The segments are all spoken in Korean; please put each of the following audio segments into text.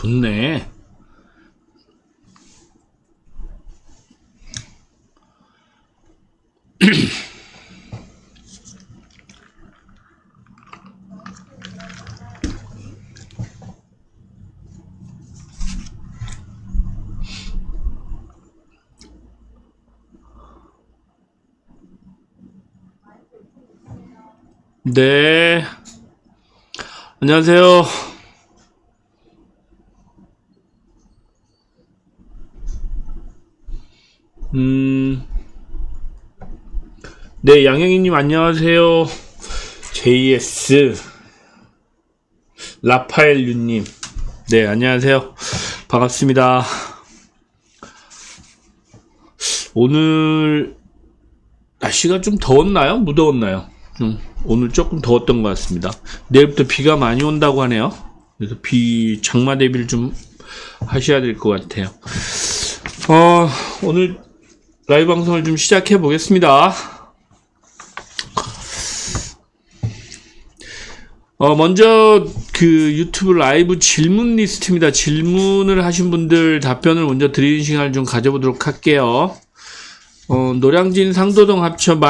좋네. 네, 안녕하세요. 네, 양영희님 안녕하세요. JS 라파엘유님, 네, 안녕하세요. 반갑습니다. 오늘 날씨가 좀 더웠나요? 무더웠나요? 오늘 조금 더웠던 것 같습니다. 내일부터 비가 많이 온다고 하네요. 그래서 장마 대비를 좀 하셔야 될 것 같아요. 오늘 라이브 방송을 좀 시작해 보겠습니다. 먼저 그 유튜브 라이브 질문 리스트입니다. 질문을 하신 분들 답변을 먼저 드리는 시간을 좀 가져보도록 할게요. 노량진 상도동 합쳐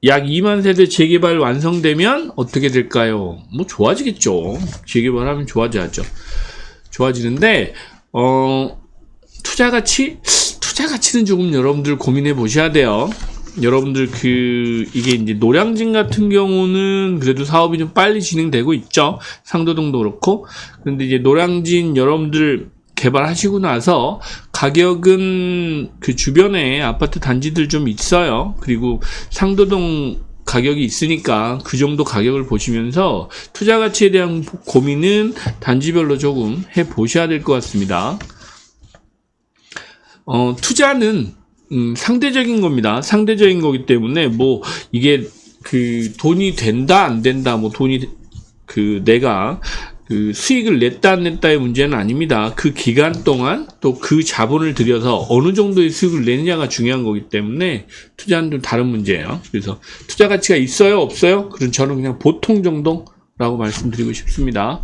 약 2만 세대 재개발 완성되면 어떻게 될까요? 뭐 좋아지겠죠. 재개발하면 좋아지는데 투자 가치는 조금 여러분들 고민해 보셔야 돼요. 여러분들 이게 이제 노량진 같은 경우는 그래도 사업이 좀 빨리 진행되고 있죠. 상도동도 그렇고. 그런데 이제 노량진 여러분들 개발하시고 나서 가격은 그 주변에 아파트 단지들 좀 있어요. 그리고 상도동 가격이 있으니까 그 정도 가격을 보시면서 투자 가치에 대한 고민은 단지별로 조금 해 보셔야 될 것 같습니다. 투자는 상대적인 겁니다. 상대적인 거기 때문에 뭐 이게 그 돈이 된다 안 된다 뭐 돈이 내가 그 수익을 냈다 안 냈다의 문제는 아닙니다. 그 기간 동안 또 그 자본을 들여서 어느 정도의 수익을 내느냐가 중요한 거기 때문에 투자는 좀 다른 문제예요. 그래서 투자 가치가 있어요 없어요? 그럼 저는 그냥 보통 정도라고 말씀드리고 싶습니다.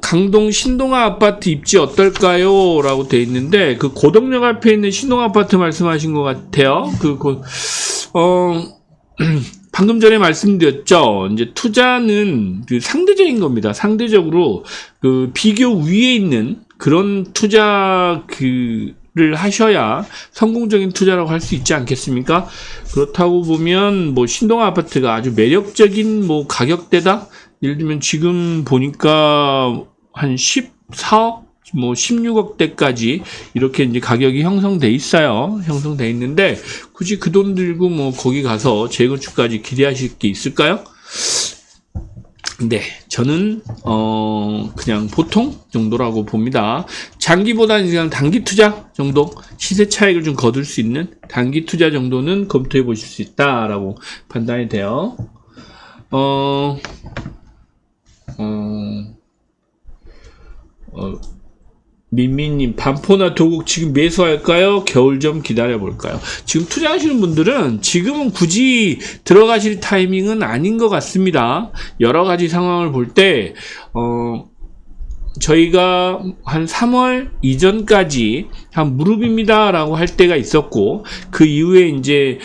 강동 신동아 아파트 입지 어떨까요? 라고 돼 있는데, 그 고덕역 앞에 있는 신동아 아파트 말씀하신 것 같아요. 방금 전에 말씀드렸죠. 이제 투자는 그 상대적인 겁니다. 상대적으로 그 비교 위에 있는 그런 를 하셔야 성공적인 투자라고 할 수 있지 않겠습니까? 그렇다고 보면 뭐 신동아 아파트가 아주 매력적인 뭐 가격대다? 예를 들면 지금 보니까 한 14억, 뭐 16억대까지 이렇게 이제 가격이 형성돼 있어요. 형성돼 있는데 굳이 그 돈 들고 뭐 거기 가서 재건축까지 기대하실 게 있을까요? 네, 저는 그냥 보통 정도라고 봅니다. 장기보다는 그냥 단기 투자 정도, 시세 차익을 좀 거둘 수 있는 단기 투자 정도는 검토해 보실 수 있다라고 판단이 돼요. 민미님, 반포나 도곡 지금 매수할까요? 겨울 좀 기다려볼까요? 지금 투자하시는 분들은 지금은 굳이 들어가실 타이밍은 아닌 것 같습니다. 여러 가지 상황을 볼 때, 저희가 한 3월 이전까지 한 무릎입니다 라고 할 때가 있었고, 그 이후에 이제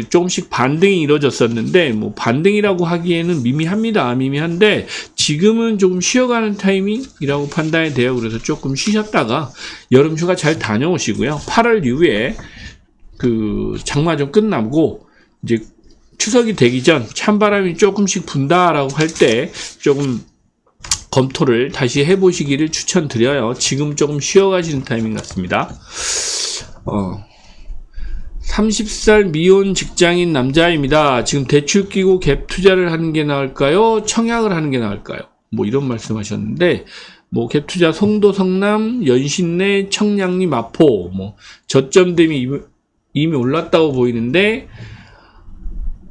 조금씩 반등이 이루어졌었는데, 뭐, 반등이라고 하기에는 미미한데, 지금은 조금 쉬어가는 타이밍이라고 판단이 돼요. 그래서 조금 쉬셨다가, 여름 휴가 잘 다녀오시고요. 8월 이후에, 장마 좀 끝나고, 이제, 추석이 되기 전, 찬바람이 조금씩 분다라고 할 때, 조금, 검토를 다시 해보시기를 추천드려요. 지금 조금 쉬어가시는 타이밍 같습니다. 30살 미혼 직장인 남자입니다. 지금 대출 끼고 갭 투자를 하는 게 나을까요? 청약을 하는 게 나을까요? 뭐 이런 말씀하셨는데, 뭐 갭 투자 송도, 성남, 연신내, 청량리, 마포, 뭐 저점됨이 이미 올랐다고 보이는데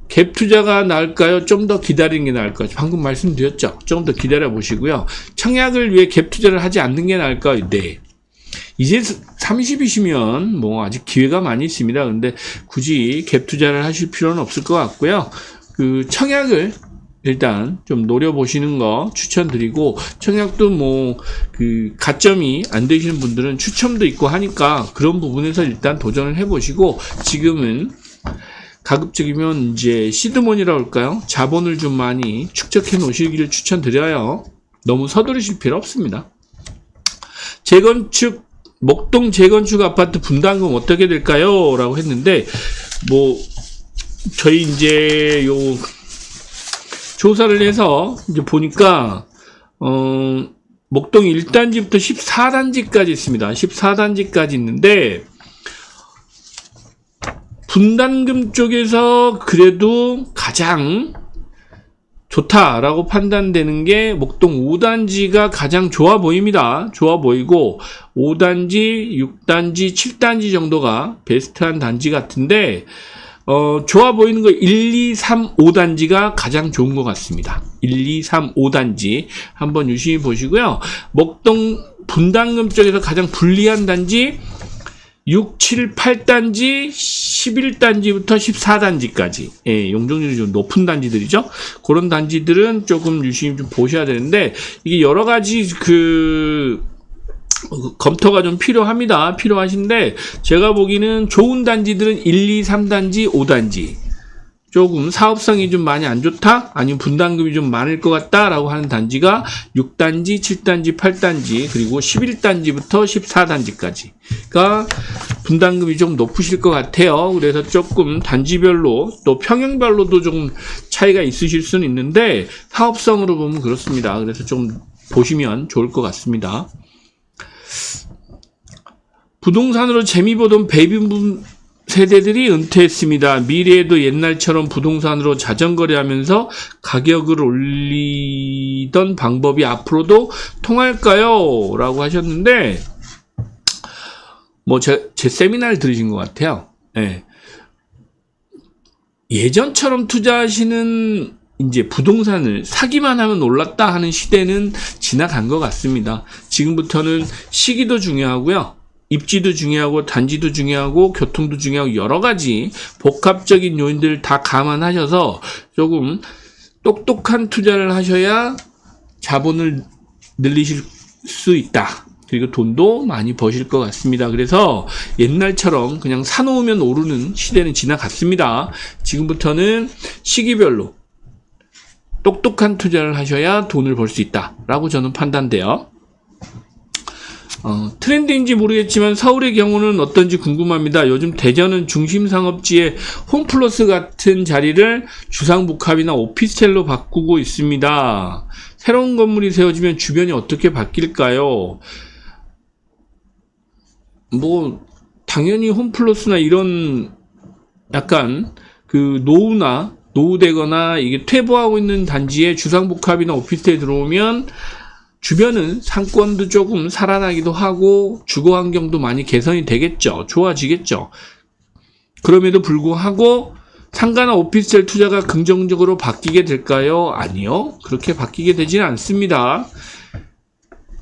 갭 투자가 나을까요? 좀 더 기다리는 게 나을까요? 방금 말씀드렸죠. 좀 더 기다려 보시고요. 청약을 위해 갭 투자를 하지 않는 게 나을까요? 네. 이제 30이시면 뭐 아직 기회가 많이 있습니다. 근데 굳이 갭 투자를 하실 필요는 없을 것 같고요. 청약을 일단 좀 노려보시는 거 추천드리고, 청약도 뭐 그 가점이 안 되시는 분들은 추첨도 있고 하니까 그런 부분에서 일단 도전을 해보시고, 지금은 가급적이면 이제 시드머니라고 할까요? 자본을 좀 많이 축적해 놓으시기를 추천드려요. 너무 서두르실 필요 없습니다. 재건축, 목동 재건축 아파트 분담금 어떻게 될까요? 라고 했는데, 뭐 저희 이제 요 조사를 해서 이제 보니까 목동 1단지부터 14단지까지 있습니다. 14단지까지 있는데, 분담금 쪽에서 그래도 가장 좋다라고 판단되는 게 목동 5단지가 가장 좋아 보입니다. 좋아 보이고, 5단지, 6단지, 7단지 정도가 베스트한 단지 같은데, 좋아 보이는 거 1, 2, 3, 5단지가 가장 좋은 것 같습니다. 1, 2, 3, 5단지 한번 유심히 보시고요. 목동 분담금 쪽에서 가장 불리한 단지 6, 7, 8단지, 11단지부터 14단지까지, 예, 용적률이 좀 높은 단지들이죠. 그런 단지들은 조금 유심히 좀 보셔야 되는데, 이게 여러 가지 검토가 좀 필요하신데, 제가 보기에는 좋은 단지들은 1, 2, 3단지, 5단지. 조금 사업성이 좀 많이 안 좋다? 아니면 분담금이 좀 많을 것 같다? 라고 하는 단지가 6단지, 7단지, 8단지, 그리고 11단지부터 14단지까지가 분담금이 좀 높으실 것 같아요. 그래서 조금 단지별로, 또 평형별로도 좀 차이가 있으실 수는 있는데, 사업성으로 보면 그렇습니다. 그래서 좀 보시면 좋을 것 같습니다. 부동산으로 재미 보던 베이비붐 세대들이 은퇴했습니다. 미래에도 옛날처럼 부동산으로 자전거래하면서 가격을 올리던 방법이 앞으로도 통할까요? 라고 하셨는데, 뭐 제 세미나를 들으신 것 같아요. 예. 예전처럼 투자하시는 이제 부동산을 사기만 하면 올랐다 하는 시대는 지나간 것 같습니다. 지금부터는 시기도 중요하고요. 입지도 중요하고, 단지도 중요하고, 교통도 중요하고, 여러 가지 복합적인 요인들을 다 감안하셔서 조금 똑똑한 투자를 하셔야 자본을 늘리실 수 있다. 그리고 돈도 많이 버실 것 같습니다. 그래서 옛날처럼 그냥 사놓으면 오르는 시대는 지나갔습니다. 지금부터는 시기별로 똑똑한 투자를 하셔야 돈을 벌 수 있다라고 저는 판단돼요. 트렌드인지 모르겠지만 서울의 경우는 어떤지 궁금합니다. 요즘 대전은 중심상업지에 홈플러스 같은 자리를 주상복합이나 오피스텔로 바꾸고 있습니다. 새로운 건물이 세워지면 주변이 어떻게 바뀔까요? 뭐 당연히 홈플러스나 이런 약간 그 노후되거나 이게 퇴보하고 있는 단지에 주상복합이나 오피스텔에 들어오면 주변은 상권도 조금 살아나기도 하고 주거 환경도 많이 개선이 되겠죠. 좋아지겠죠. 그럼에도 불구하고 상가나 오피스텔 투자가 긍정적으로 바뀌게 될까요? 아니요. 그렇게 바뀌게 되지는 않습니다.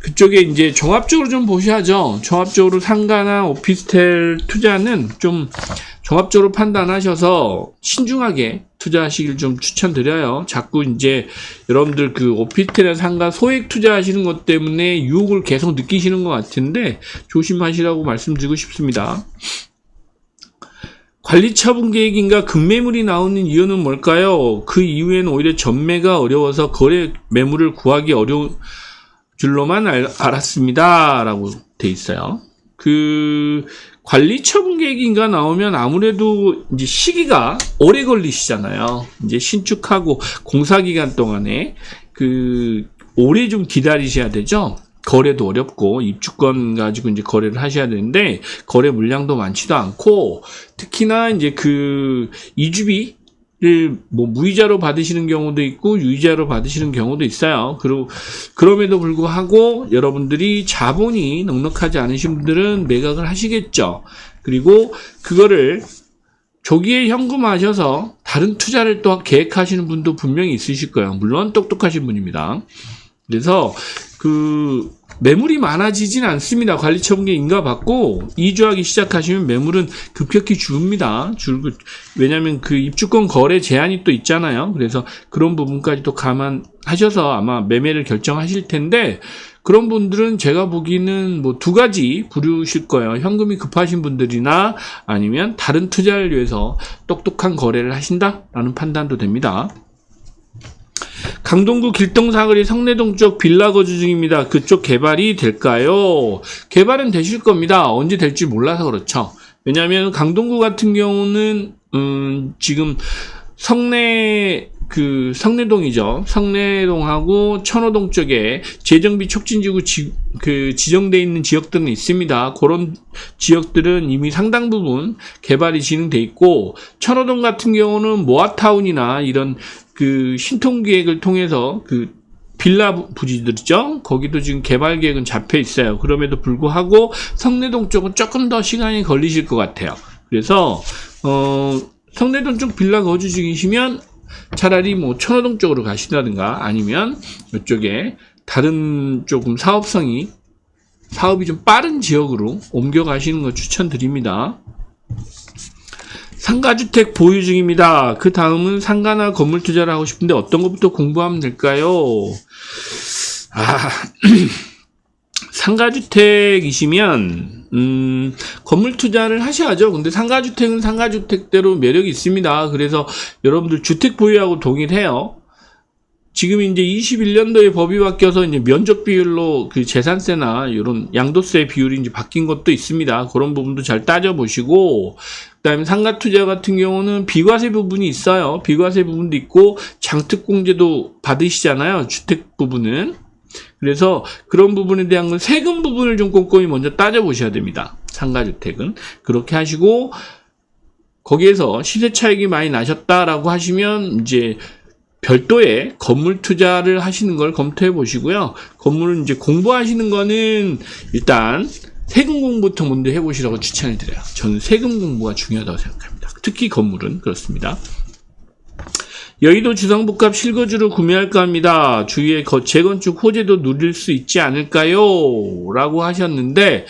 그쪽에 이제 종합적으로 좀 보셔야죠. 종합적으로 상가나 오피스텔 투자는 좀 종합적으로 판단하셔서 신중하게 투자하시길 좀 추천드려요. 자꾸 이제 여러분들 그 오피스텔이나 상가 소액 투자하시는 것 때문에 유혹을 계속 느끼시는 것 같은데 조심하시라고 말씀드리고 싶습니다. 관리처분 계획인가 급매물이 나오는 이유는 뭘까요? 그 이후에는 오히려 전매가 어려워서 거래 매물을 구하기 어려운 줄로만 알았습니다. 라고 돼 있어요. 그 관리처분 계획인가 나오면 아무래도 이제 시기가 오래 걸리시잖아요. 이제 신축하고 공사 기간 동안에 그 오래 좀 기다리셔야 되죠. 거래도 어렵고 입주권 가지고 이제 거래를 하셔야 되는데 거래 물량도 많지도 않고 특히나 이제 그 이주비 를 뭐 무이자로 받으시는 경우도 있고 유이자로 받으시는 경우도 있어요. 그리고 그럼에도 불구하고 여러분들이 자본이 넉넉하지 않으신 분들은 매각을 하시겠죠. 그리고 그거를 조기에 현금화하셔서 다른 투자를 또 계획하시는 분도 분명히 있으실 거예요. 물론 똑똑하신 분입니다. 그래서 그 매물이 많아지진 않습니다. 관리처분계 인가받고 이주하기 시작하시면 매물은 급격히 줄습니다. 왜냐하면 그 입주권 거래 제한이 또 있잖아요. 그래서 그런 부분까지 또 감안하셔서 아마 매매를 결정하실 텐데, 그런 분들은 제가 보기에는 뭐 두 가지 부류실 거예요. 현금이 급하신 분들이나 아니면 다른 투자를 위해서 똑똑한 거래를 하신다라는 판단도 됩니다. 강동구 길동사거리 성내동 쪽 빌라 거주 중입니다. 그쪽 개발이 될까요? 개발은 되실 겁니다. 언제 될지 몰라서 그렇죠. 왜냐하면 강동구 같은 경우는 지금 성내동이죠. 성내동하고 천호동 쪽에 재정비 촉진지구 지정되어 있는 지역들은 있습니다. 그런 지역들은 이미 상당 부분 개발이 진행돼 있고, 천호동 같은 경우는 모아타운이나 이런 그 신통기획을 통해서 그 빌라 부지들 있죠? 거기도 지금 개발 계획은 잡혀 있어요. 그럼에도 불구하고 성내동 쪽은 조금 더 시간이 걸리실 것 같아요. 그래서 성내동 쪽 빌라 거주 중이시면 차라리 뭐 천호동 쪽으로 가신다든가, 아니면 이쪽에 다른 조금 사업이 좀 빠른 지역으로 옮겨 가시는 거 추천드립니다. 상가주택 보유 중입니다. 그 다음은 상가나 건물 투자를 하고 싶은데 어떤 것부터 공부하면 될까요? 상가주택이시면 건물 투자를 하셔야죠. 근데 상가주택은 상가주택대로 매력이 있습니다. 그래서 여러분들 주택 보유하고 동일해요. 지금 이제 21년도에 법이 바뀌어서 이제 면적 비율로 그 재산세나 이런 양도세 비율이 이제 바뀐 것도 있습니다. 그런 부분도 잘 따져보시고, 그다음에 상가 투자 같은 경우는 비과세 부분이 있어요. 비과세 부분도 있고 장특공제도 받으시잖아요. 주택 부분은. 그래서 그런 부분에 대한 건 세금 부분을 좀 꼼꼼히 먼저 따져보셔야 됩니다. 상가주택은. 그렇게 하시고, 거기에서 시세 차익이 많이 나셨다라고 하시면 이제 별도의 건물 투자를 하시는 걸 검토해 보시고요. 건물을 이제 공부하시는 거는 일단 세금 공부부터 먼저 해보시라고 추천을 드려요. 저는 세금 공부가 중요하다고 생각합니다. 특히 건물은 그렇습니다. 여의도 주상복합 실거주로 구매할까 합니다. 주위에 재건축 호재도 누릴 수 있지 않을까요? 라고 하셨는데,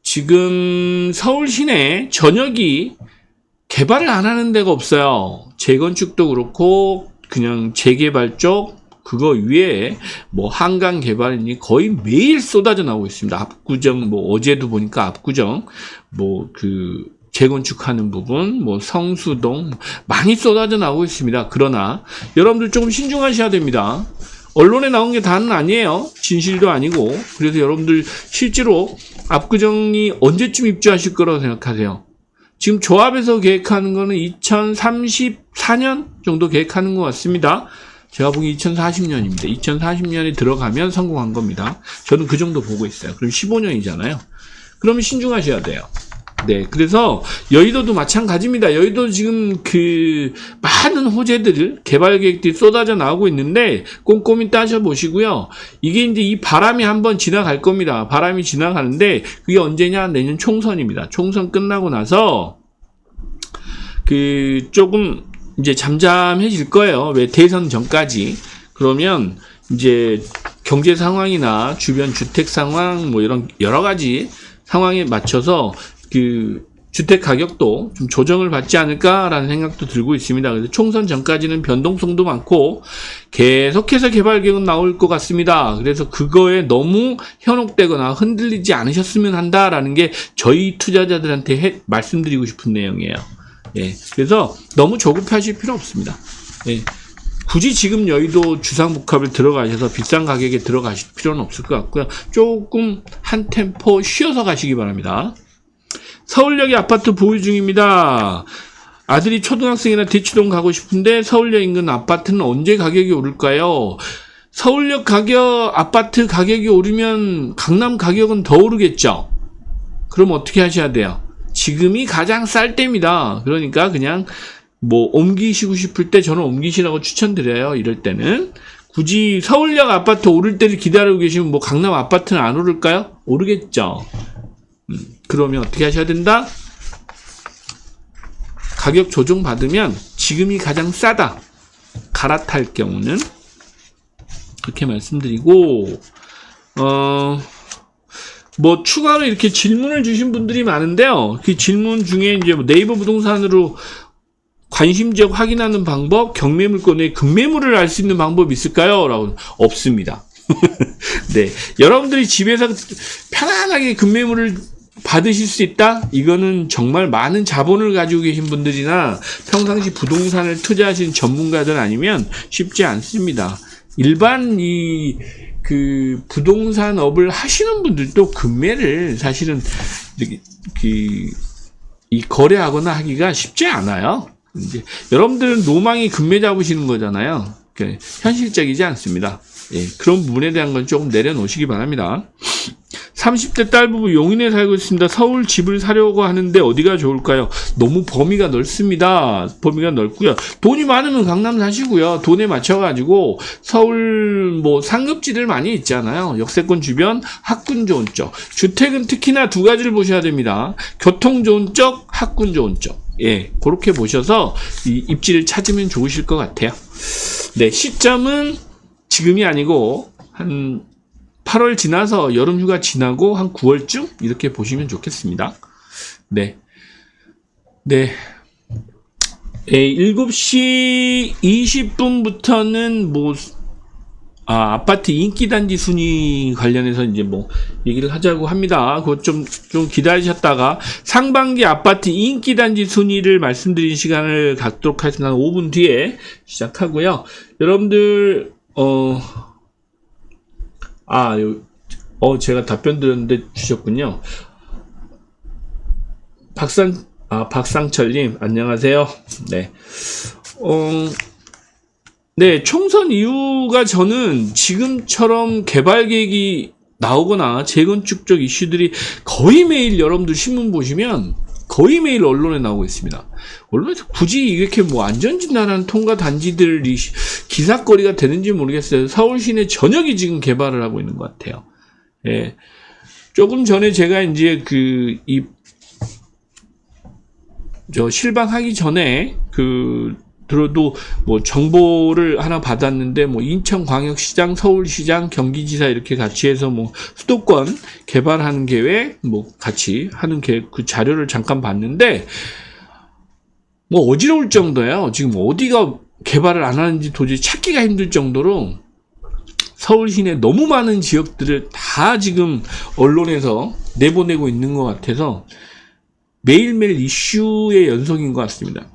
지금 서울 시내 전역이 개발을 안 하는 데가 없어요. 재건축도 그렇고 그냥 재개발 쪽, 그거 위에 뭐 한강 개발이니 거의 매일 쏟아져 나오고 있습니다. 압구정, 뭐 어제도 보니까 압구정 뭐 그 재건축하는 부분, 뭐 성수동 많이 쏟아져 나오고 있습니다. 그러나 여러분들 조금 신중하셔야 됩니다. 언론에 나온 게 다는 아니에요. 진실도 아니고. 그래서 여러분들 실제로 압구정이 언제쯤 입주하실 거라고 생각하세요? 지금 조합에서 계획하는 거는 2034년 정도 계획하는 것 같습니다. 제가 보기 2040년입니다. 2040년에 들어가면 성공한 겁니다. 저는 그 정도 보고 있어요. 그럼 15년이잖아요. 그러면 신중하셔야 돼요. 네, 그래서 여의도도 마찬가지입니다. 여의도 지금 그 많은 호재들, 개발 계획들이 쏟아져 나오고 있는데 꼼꼼히 따져보시고요. 이게 이제 이 바람이 한번 지나갈 겁니다. 바람이 지나가는데 그게 언제냐? 내년 총선입니다. 총선 끝나고 나서 그 조금 이제 잠잠해질 거예요. 왜? 대선 전까지. 그러면 이제 경제 상황이나 주변 주택 상황 뭐 이런 여러 가지 상황에 맞춰서 그 주택 가격도 좀 조정을 받지 않을까라는 생각도 들고 있습니다. 그래서 총선 전까지는 변동성도 많고 계속해서 개발 계획은 나올 것 같습니다. 그래서 그거에 너무 현혹되거나 흔들리지 않으셨으면 한다라는 게 저희 투자자들한테 말씀드리고 싶은 내용이에요. 예, 그래서 너무 조급하실 필요 없습니다. 예, 굳이 지금 여의도 주상복합을 들어가셔서 비싼 가격에 들어가실 필요는 없을 것 같고요. 조금 한 템포 쉬어서 가시기 바랍니다. 서울역에 아파트 보유 중입니다. 아들이 초등학생이나 대치동 가고 싶은데 서울역 인근 아파트는 언제 가격이 오를까요? 서울역 아파트 가격이 오르면 강남 가격은 더 오르겠죠? 그럼 어떻게 하셔야 돼요? 지금이 가장 쌀 때입니다. 그러니까 그냥 뭐 옮기시고 싶을 때 저는 옮기시라고 추천드려요. 이럴 때는. 굳이 서울역 아파트 오를 때를 기다리고 계시면 뭐 강남 아파트는 안 오를까요? 오르겠죠. 그러면 어떻게 하셔야 된다? 가격 조정 받으면 지금이 가장 싸다. 갈아탈 경우는 그렇게 말씀드리고 뭐 추가로 이렇게 질문을 주신 분들이 많은데요. 그 질문 중에 이제 뭐 네이버 부동산으로 관심 지역 확인하는 방법, 경매물건의 급매물을 알 수 있는 방법이 있을까요? 라고 없습니다. 네, 여러분들이 집에서 편안하게 급매물을 받으실 수 있다? 이거는 정말 많은 자본을 가지고 계신 분들이나 평상시 부동산을 투자하신 전문가들 아니면 쉽지 않습니다. 일반 부동산업을 하시는 분들도 급매를 사실은 이 거래하거나 하기가 쉽지 않아요. 이제 여러분들은 로망이 급매 잡으시는 거잖아요. 현실적이지 않습니다. 예, 그런 부분에 대한 건 조금 내려놓으시기 바랍니다. 30대 딸부부 용인에 살고 있습니다. 서울 집을 사려고 하는데 어디가 좋을까요? 너무 범위가 넓습니다. 범위가 넓고요. 돈이 많으면 강남 사시고요. 돈에 맞춰가지고 서울 뭐 상급지들 많이 있잖아요. 역세권 주변, 학군 좋은 쪽. 주택은 특히나 두 가지를 보셔야 됩니다. 교통 좋은 쪽, 학군 좋은 쪽. 예, 그렇게 보셔서 이 입지를 찾으면 좋으실 것 같아요. 네, 시점은 지금이 아니고 한 8월 지나서 여름 휴가 지나고 한 9월쯤 이렇게 보시면 좋겠습니다. 네. 네. 7시 20분부터는 아파트 인기단지 순위 관련해서 이제 얘기를 하자고 합니다. 그거 좀 기다리셨다가 상반기 아파트 인기단지 순위를 말씀드린 시간을 갖도록 하겠습니다. 한 5분 뒤에 시작하고요. 여러분들, 제가 답변 드렸는데 주셨군요. 박상철님, 안녕하세요. 네. 네, 총선 이후가 저는 지금처럼 개발 계획이 나오거나 재건축적 이슈들이 거의 매일 여러분들 신문 보시면 거의 매일 언론에 나오고 있습니다. 언론에서 굳이 이렇게 안전진단하는 통과 단지들이 기사거리가 되는지 모르겠어요. 서울 시내 전역이 지금 개발을 하고 있는 것 같아요. 예. 조금 전에 제가 이제 실방하기 전에 들어도 정보를 하나 받았는데 인천광역시장, 서울시장, 경기지사 이렇게 같이 해서 수도권 개발하는 계획 같이 하는 그 자료를 잠깐 봤는데 어지러울 정도예요. 지금 어디가 개발을 안 하는지 도저히 찾기가 힘들 정도로 서울 시내 너무 많은 지역들을 다 지금 언론에서 내보내고 있는 것 같아서 매일매일 이슈의 연속인 것 같습니다.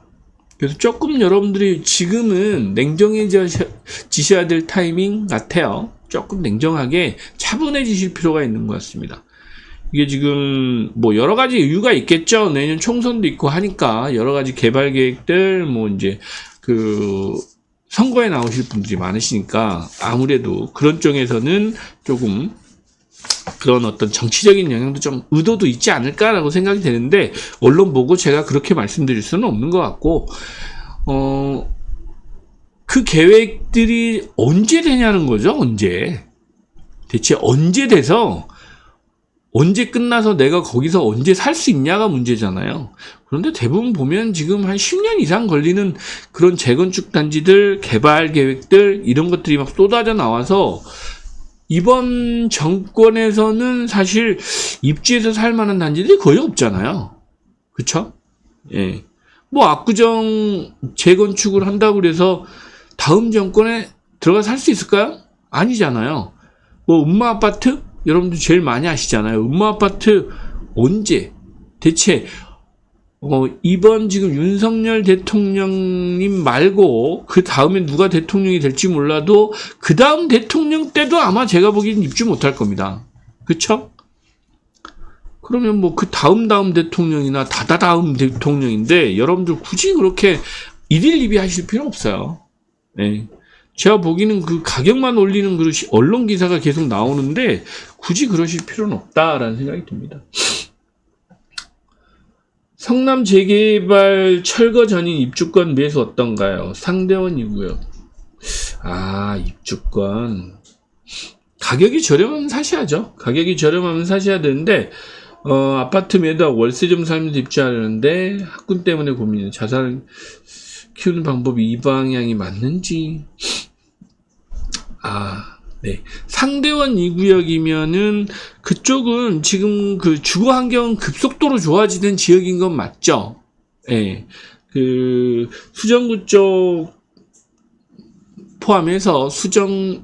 그래서 조금 여러분들이 지금은 냉정해지셔야 될 타이밍 같아요. 조금 냉정하게 차분해지실 필요가 있는 것 같습니다. 이게 지금 여러 가지 이유가 있겠죠. 내년 총선도 있고 하니까 여러 가지 개발 계획들 이제 선거에 나오실 분들이 많으시니까 아무래도 그런 쪽에서는 조금 그런 어떤 정치적인 영향도 좀 의도도 있지 않을까라고 생각이 되는데 언론 보고 제가 그렇게 말씀드릴 수는 없는 것 같고 그 계획들이 언제 되냐는 거죠. 대체 언제 돼서 언제 끝나서 내가 거기서 언제 살 수 있냐가 문제잖아요. 그런데 대부분 보면 지금 한 10년 이상 걸리는 그런 재건축 단지들, 개발 계획들 이런 것들이 막 쏟아져 나와서 이번 정권에서는 사실 입지에서 살 만한 단지들이 거의 없잖아요. 그쵸? 예. 압구정 재건축을 한다고 그래서 다음 정권에 들어가 살 수 있을까요? 아니잖아요. 음마 아파트? 여러분들 제일 많이 아시잖아요. 음마 아파트 언제? 대체 이번 지금 윤석열 대통령님 말고 그 다음에 누가 대통령이 될지 몰라도 그 다음 대통령 때도 아마 제가 보기엔 입주 못할 겁니다. 그쵸? 그러면 그 다음 대통령이나 다다다음 대통령인데 여러분들 굳이 그렇게 일일이비 하실 필요 없어요. 네. 제가 보기에는 그 가격만 올리는 그 언론 기사가 계속 나오는데 굳이 그러실 필요는 없다라는 생각이 듭니다. 성남 재개발 철거 전인 입주권 매수 어떤가요? 상대원이고요. 입주권. 가격이 저렴하면 사셔야죠. 가격이 저렴하면 사셔야 되는데, 아파트 매도하고 월세 좀 살면서 입주하려는데, 학군 때문에 고민이에요. 자산을 키우는 방법이 이 방향이 맞는지. 네. 상대원 2구역이면은 그쪽은 지금 그 주거 환경은 급속도로 좋아지는 지역인 건 맞죠? 예. 그 수정구 쪽 포함해서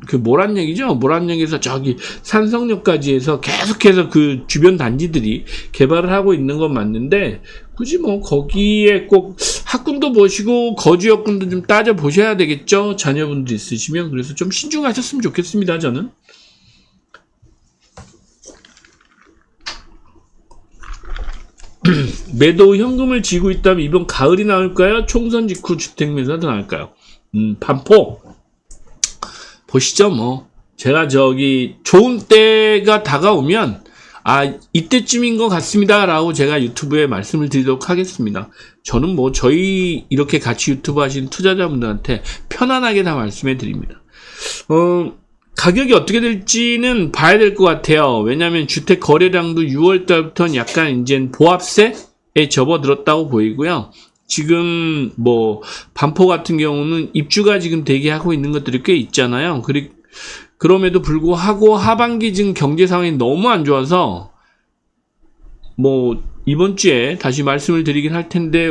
그 모란역이죠. 모란역에서 저기 산성역까지 해서 계속해서 그 주변 단지들이 개발을 하고 있는 건 맞는데 굳이 뭐 거기에 꼭 학군도 보시고 거주 여건도 좀 따져 보셔야 되겠죠. 자녀분들 있으시면. 그래서 좀 신중하셨으면 좋겠습니다. 저는. 매도 현금을 쥐고 있다면 이번 가을이 나올까요? 총선 직후 주택 매수가 나올까요? 반포 보시죠. 뭐 제가 저기 좋은 때가 다가오면 이때쯤인 것 같습니다 라고 제가 유튜브에 말씀을 드리도록 하겠습니다. 저는 뭐 저희 이렇게 같이 유튜브 하시는 투자자분들한테 편안하게 다 말씀해 드립니다. 가격이 어떻게 될지는 봐야 될 것 같아요. 왜냐하면 주택 거래량도 6월 달부터는 약간 이제 보합세에 접어들었다고 보이고요. 지금 뭐 반포 같은 경우는 입주가 지금 대기하고 있는 것들이 꽤 있잖아요. 그럼에도 불구하고 하반기 지금 경제 상황이 너무 안 좋아서 뭐 이번 주에 다시 말씀을 드리긴 할 텐데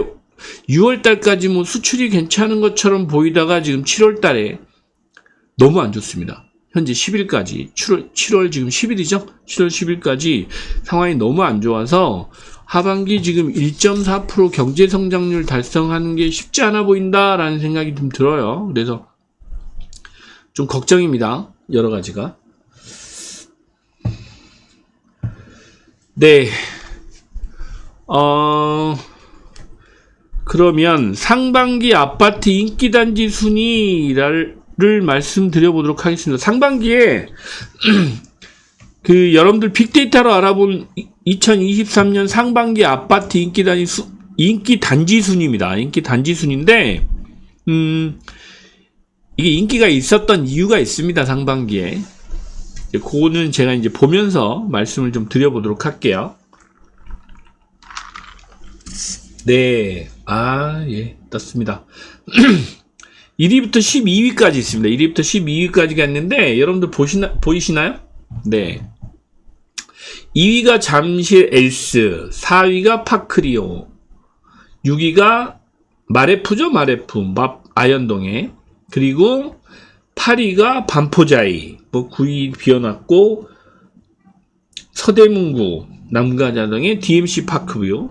6월 달까지 뭐 수출이 괜찮은 것처럼 보이다가 지금 7월 달에 너무 안 좋습니다. 현재 10일까지 7월 지금 10일이죠? 7월 10일까지 상황이 너무 안 좋아서 하반기 지금 1.4% 경제 성장률 달성하는 게 쉽지 않아 보인다라는 생각이 좀 들어요. 그래서 좀 걱정입니다. 여러 가지가. 네. 그러면 상반기 아파트 인기단지 순위를 말씀드려보도록 하겠습니다. 상반기에 여러분들 빅데이터로 알아본 2023년 상반기 아파트 인기 단지 순입니다. 인기 단지 순인데, 이게 인기가 있었던 이유가 있습니다. 상반기에. 그거는 제가 이제 보면서 말씀을 좀 드려보도록 할게요. 네. 예, 떴습니다. 1위부터 12위까지 있습니다. 1위부터 12위까지가 있는데, 여러분들 보이시나요? 네. 2위가 잠실 엘스, 4위가 파크리오, 6위가 마레프죠? 마레프, 아현동에. 그리고 8위가 반포자이, 9위 비워놨고, 서대문구, 남가자동의 DMC 파크뷰,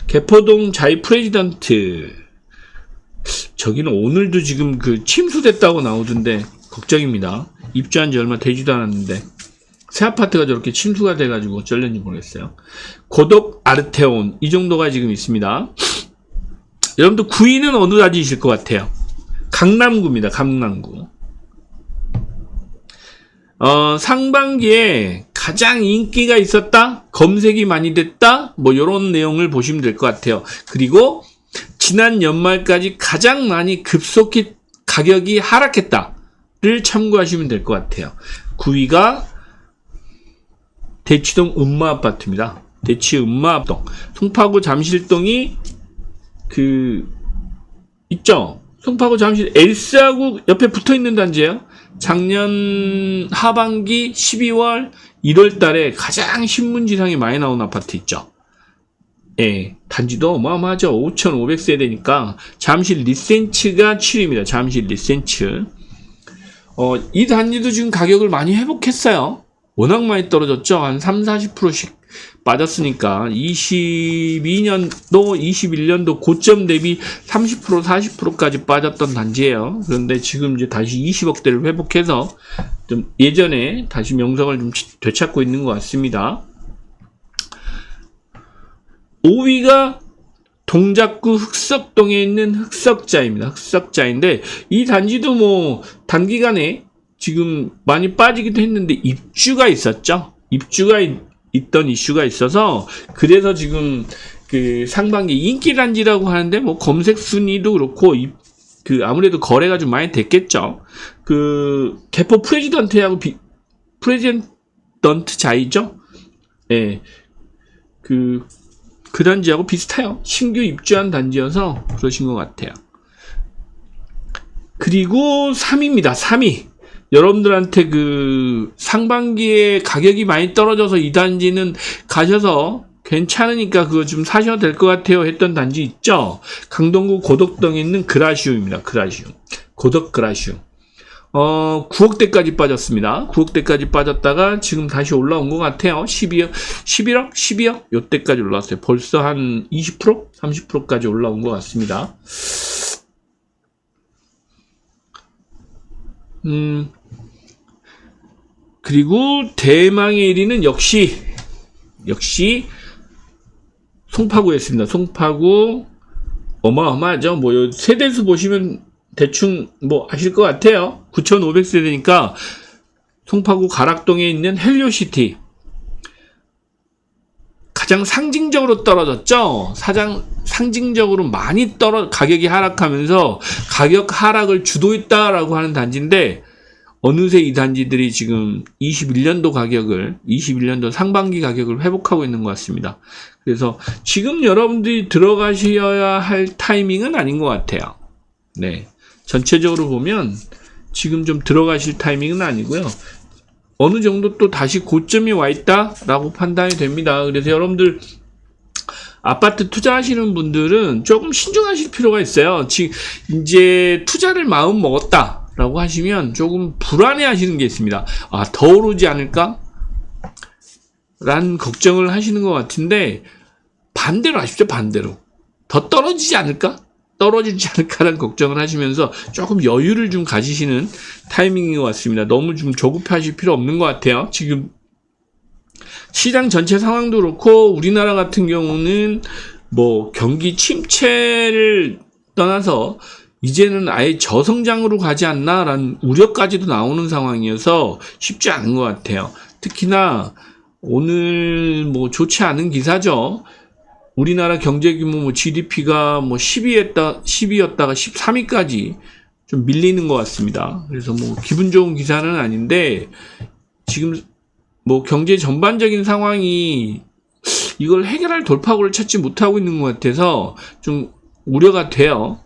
개포동 자이 프레지던트, 저기는 오늘도 지금 침수됐다고 나오던데, 걱정입니다. 입주한 지 얼마 되지도 않았는데, 새 아파트가 저렇게 침수가 돼가지고 어쩔는지 모르겠어요. 고덕 아르테온, 이 정도가 지금 있습니다. 여러분들 9위는 어느 단지이실 것 같아요? 강남구입니다. 강남구. 상반기에 가장 인기가 있었다? 검색이 많이 됐다? 요런 내용을 보시면 될 것 같아요. 그리고 지난 연말까지 가장 많이 급속히 가격이 하락했다를 참고하시면 될 것 같아요. 9위가 대치동 음마아파트입니다. 대치 음마동. 송파구 잠실동이 있죠? 송파구 잠실 엘스하고 옆에 붙어있는 단지예요. 작년 하반기 12월 1월 달에 가장 신문지상이 많이 나온 아파트 있죠. 예, 단지도 어마어마하죠. 5,500세대니까 잠실 리센츠가 7위입니다. 잠실 리센츠. 이 단지도 지금 가격을 많이 회복했어요. 워낙 많이 떨어졌죠. 한 30-40%씩 빠졌으니까 22년도, 21년도 고점 대비 30%, 40%까지 빠졌던 단지예요. 그런데 지금 이제 다시 20억대를 회복해서 좀 예전에 다시 명성을 좀 되찾고 있는 것 같습니다. 5위가 동작구 흑석동에 있는 흑석자입니다. 흑석자인데 이 단지도 단기간에 지금 많이 빠지기도 했는데 입주가 있었죠. 입주가 있던 이슈가 있어서 그래서 지금 상반기 인기 단지라고 하는데 검색 순위도 그렇고 아무래도 거래가 좀 많이 됐겠죠. 개포 프레지던트하고 프레지던트 자이죠. 예. 그 단지하고 비슷해요. 신규 입주한 단지여서 그러신 것 같아요. 그리고 3위입니다. 3위. 여러분들한테 그 상반기에 가격이 많이 떨어져서 이 단지는 가셔서 괜찮으니까 그거 좀 사셔도 될 것 같아요 했던 단지 있죠. 강동구 고덕동에 있는 그라시움입니다. 그라시움. 고덕 그라시움. 9억대까지 빠졌습니다. 9억대까지 빠졌다가 지금 다시 올라온 것 같아요. 11억? 요때까지 올라왔어요. 벌써 한 20%? 30%까지 올라온 것 같습니다. 그리고 대망의 1위는 역시 송파구였습니다. 송파구 어마어마하죠. 뭐 세대수 보시면 대충 뭐 아실 것 같아요. 9,500세대니까 송파구 가락동에 있는 헬리오시티 가장 상징적으로 떨어졌죠. 상징적으로 많이 가격이 하락하면서 가격 하락을 주도했다라고 하는 단지인데 어느새 이 단지들이 지금 21년도 상반기 가격을 회복하고 있는 것 같습니다. 그래서 지금 여러분들이 들어가셔야 할 타이밍은 아닌 것 같아요. 네. 전체적으로 보면 지금 좀 들어가실 타이밍은 아니고요. 어느 정도 또 다시 고점이 와 있다라고 판단이 됩니다. 그래서 여러분들 아파트 투자하시는 분들은 조금 신중하실 필요가 있어요. 지금 이제 투자를 마음 먹었다라고 하시면 조금 불안해 하시는 게 있습니다. 아, 더 오르지 않을까? 라는 걱정을 하시는 것 같은데 반대로 하십시오. 반대로. 더 떨어지지 않을까? 떨어지지 않을까라는 걱정을 하시면서 조금 여유를 좀 가지시는 타이밍인 것 같습니다. 너무 좀 조급하실 필요 없는 것 같아요. 지금 시장 전체 상황도 그렇고 우리나라 같은 경우는 뭐 경기 침체를 떠나서 이제는 아예 저성장으로 가지 않나라는 우려까지도 나오는 상황이어서 쉽지 않은 것 같아요. 특히나 오늘 뭐 좋지 않은 기사죠. 우리나라 경제 규모 뭐 GDP가 뭐 10위였다가 13위까지 좀 밀리는 것 같습니다. 그래서 뭐 기분 좋은 기사는 아닌데 지금 뭐 경제 전반적인 상황이 이걸 해결할 돌파구를 찾지 못하고 있는 것 같아서 좀 우려가 돼요.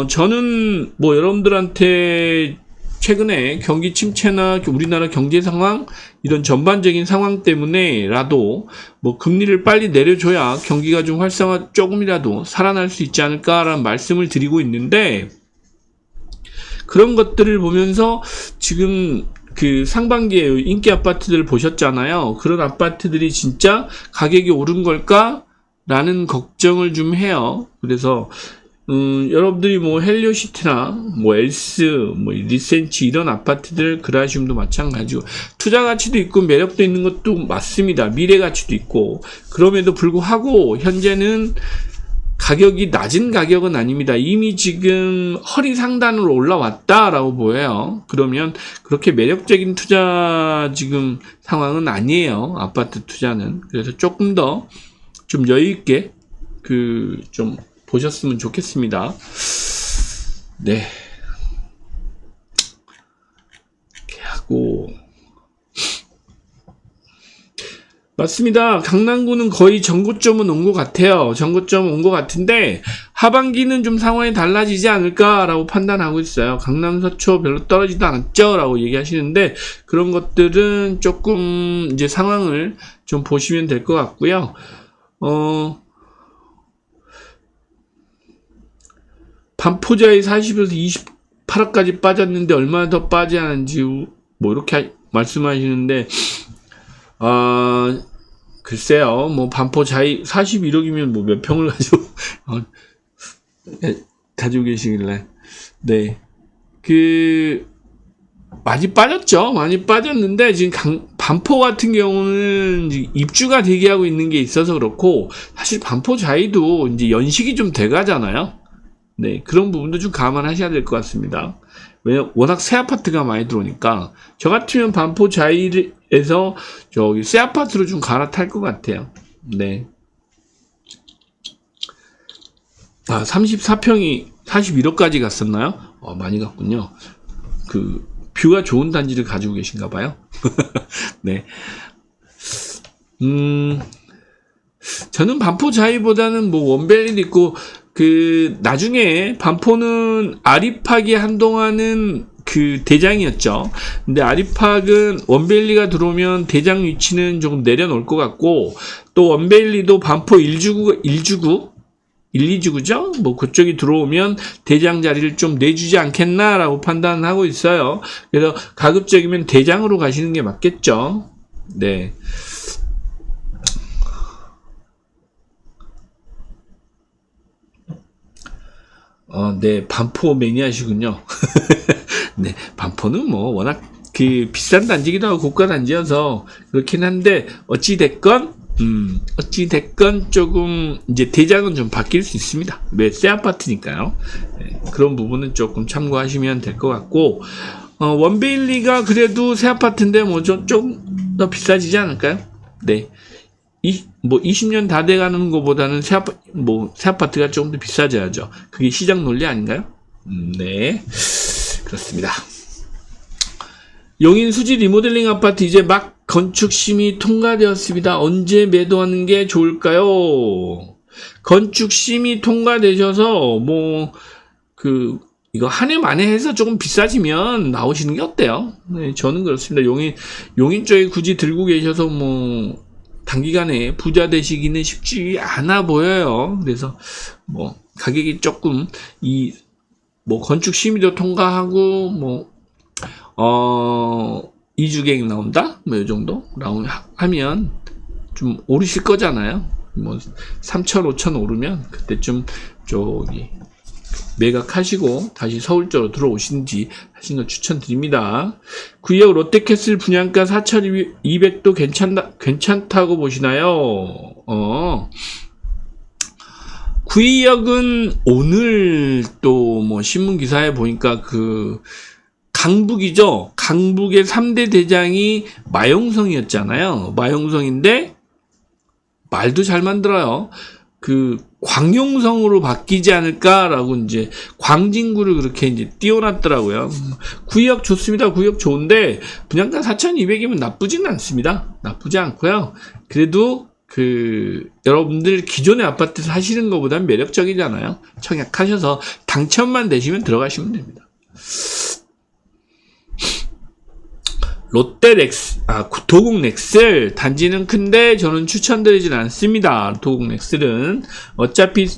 저는 뭐 여러분들한테 최근에 경기 침체나 우리나라 경제 상황 이런 전반적인 상황 때문에라도 뭐 금리를 빨리 내려줘야 경기가 좀 조금이라도 살아날 수 있지 않을까라는 말씀을 드리고 있는데 그런 것들을 보면서 지금 그 상반기에 인기 아파트들을 보셨잖아요. 그런 아파트들이 진짜 가격이 오른 걸까라는 걱정을 좀 해요. 그래서 여러분들이 뭐 헬리오시티나 뭐 엘스, 뭐 리센치 이런 아파트들 그라시움도 마찬가지고 투자 가치도 있고 매력도 있는 것도 맞습니다. 미래 가치도 있고 그럼에도 불구하고 현재는 가격이 낮은 가격은 아닙니다. 이미 지금 허리 상단으로 올라왔다라고 보여요. 그러면 그렇게 매력적인 투자 지금 상황은 아니에요. 아파트 투자는. 그래서 조금 더 좀 여유 있게 좀 보셨으면 좋겠습니다. 네. 이렇게 하고. 맞습니다. 강남구는 거의 전고점은 온 것 같아요. 전고점 온 것 같은데, 하반기는 좀 상황이 달라지지 않을까라고 판단하고 있어요. 강남 서초 별로 떨어지도 않았죠? 라고 얘기하시는데, 그런 것들은 조금 이제 상황을 좀 보시면 될 것 같고요. 반포자이 40에서 28억까지 빠졌는데 얼마나 더 빠져야 하는지 뭐 이렇게 말씀하시는데 글쎄요. 뭐 반포자이 41억이면 뭐 몇 평을 가지고 계시길래 네. 많이 빠졌죠. 많이 빠졌는데 지금 반포 같은 경우는 입주가 대기하고 있는 게 있어서 그렇고 사실 반포자이도 이제 연식이 좀 돼가잖아요. 네, 그런 부분도 좀 감안하셔야 될 것 같습니다. 왜냐면 워낙 새 아파트가 많이 들어오니까 저 같으면 반포 자이에서 저기 새 아파트로 좀 갈아탈 것 같아요. 네. 34평이 41억까지 갔었나요? 많이 갔군요. 뷰가 좋은 단지를 가지고 계신가 봐요. 네. 저는 반포 자이보다는 뭐 원벨리도 있고 나중에 반포는 아리팍이 한동안은 그 대장이었죠. 근데 아리팍은 원베일리가 들어오면 대장 위치는 조금 내려놓을 것 같고, 또 원베일리도 반포 2주구죠? 뭐 그쪽이 들어오면 대장 자리를 좀 내주지 않겠나라고 판단하고 있어요. 그래서 가급적이면 대장으로 가시는 게 맞겠죠. 네. 네, 반포 매니아시군요. 네, 반포는 뭐 워낙 그 비싼 단지기도 하고 고가 단지여서 그렇긴 한데 어찌됐건 조금 이제 대장은 좀 바뀔 수 있습니다. 왜? 새 아파트니까요. 네, 그런 부분은 조금 참고하시면 될 것 같고, 원베일리가 그래도 새 아파트인데 뭐 좀 더 비싸지지 않을까요? 네. 20년 다 돼가는 것보다는 새 아파트가 조금 더 비싸져야죠. 그게 시장 논리 아닌가요? 네. 그렇습니다. 용인 수지 리모델링 아파트 이제 막 건축 심의 통과되었습니다. 언제 매도하는 게 좋을까요? 건축 심의 통과되셔서 이거 한 해 만에 해서 조금 비싸지면 나오시는 게 어때요? 네, 저는 그렇습니다. 용인 쪽에 굳이 들고 계셔서 단기간에 부자 되시기는 쉽지 않아 보여요. 그래서 가격이 조금 건축 심의도 통과하고 2주계획 나온다? 이 정도? 하면 좀 오르실 거잖아요. 3천, 5천 오르면 그때쯤 매각하시고 다시 서울 쪽으로 들어오시는지 하시는 걸 추천드립니다. 구역 롯데캐슬 분양가 4,200도 괜찮다고 보시나요? 구역은 오늘 또 신문 기사에 보니까 강북이죠. 강북의 3대 대장이 마용성이었잖아요. 마용성인데 말도 잘 만들어요. 광용성으로 바뀌지 않을까라고 이제 광진구를 그렇게 이제 띄워놨더라고요. 구역 좋습니다. 구역 좋은데 분양가 4,200이면 나쁘지는 않습니다. 나쁘지 않고요. 그래도 여러분들 기존의 아파트 사시는 것보다는 매력적이잖아요. 청약하셔서 당첨만 되시면 들어가시면 됩니다. 도곡렉슬 단지는 큰데 저는 추천드리진 않습니다. 도곡렉슬은 어차피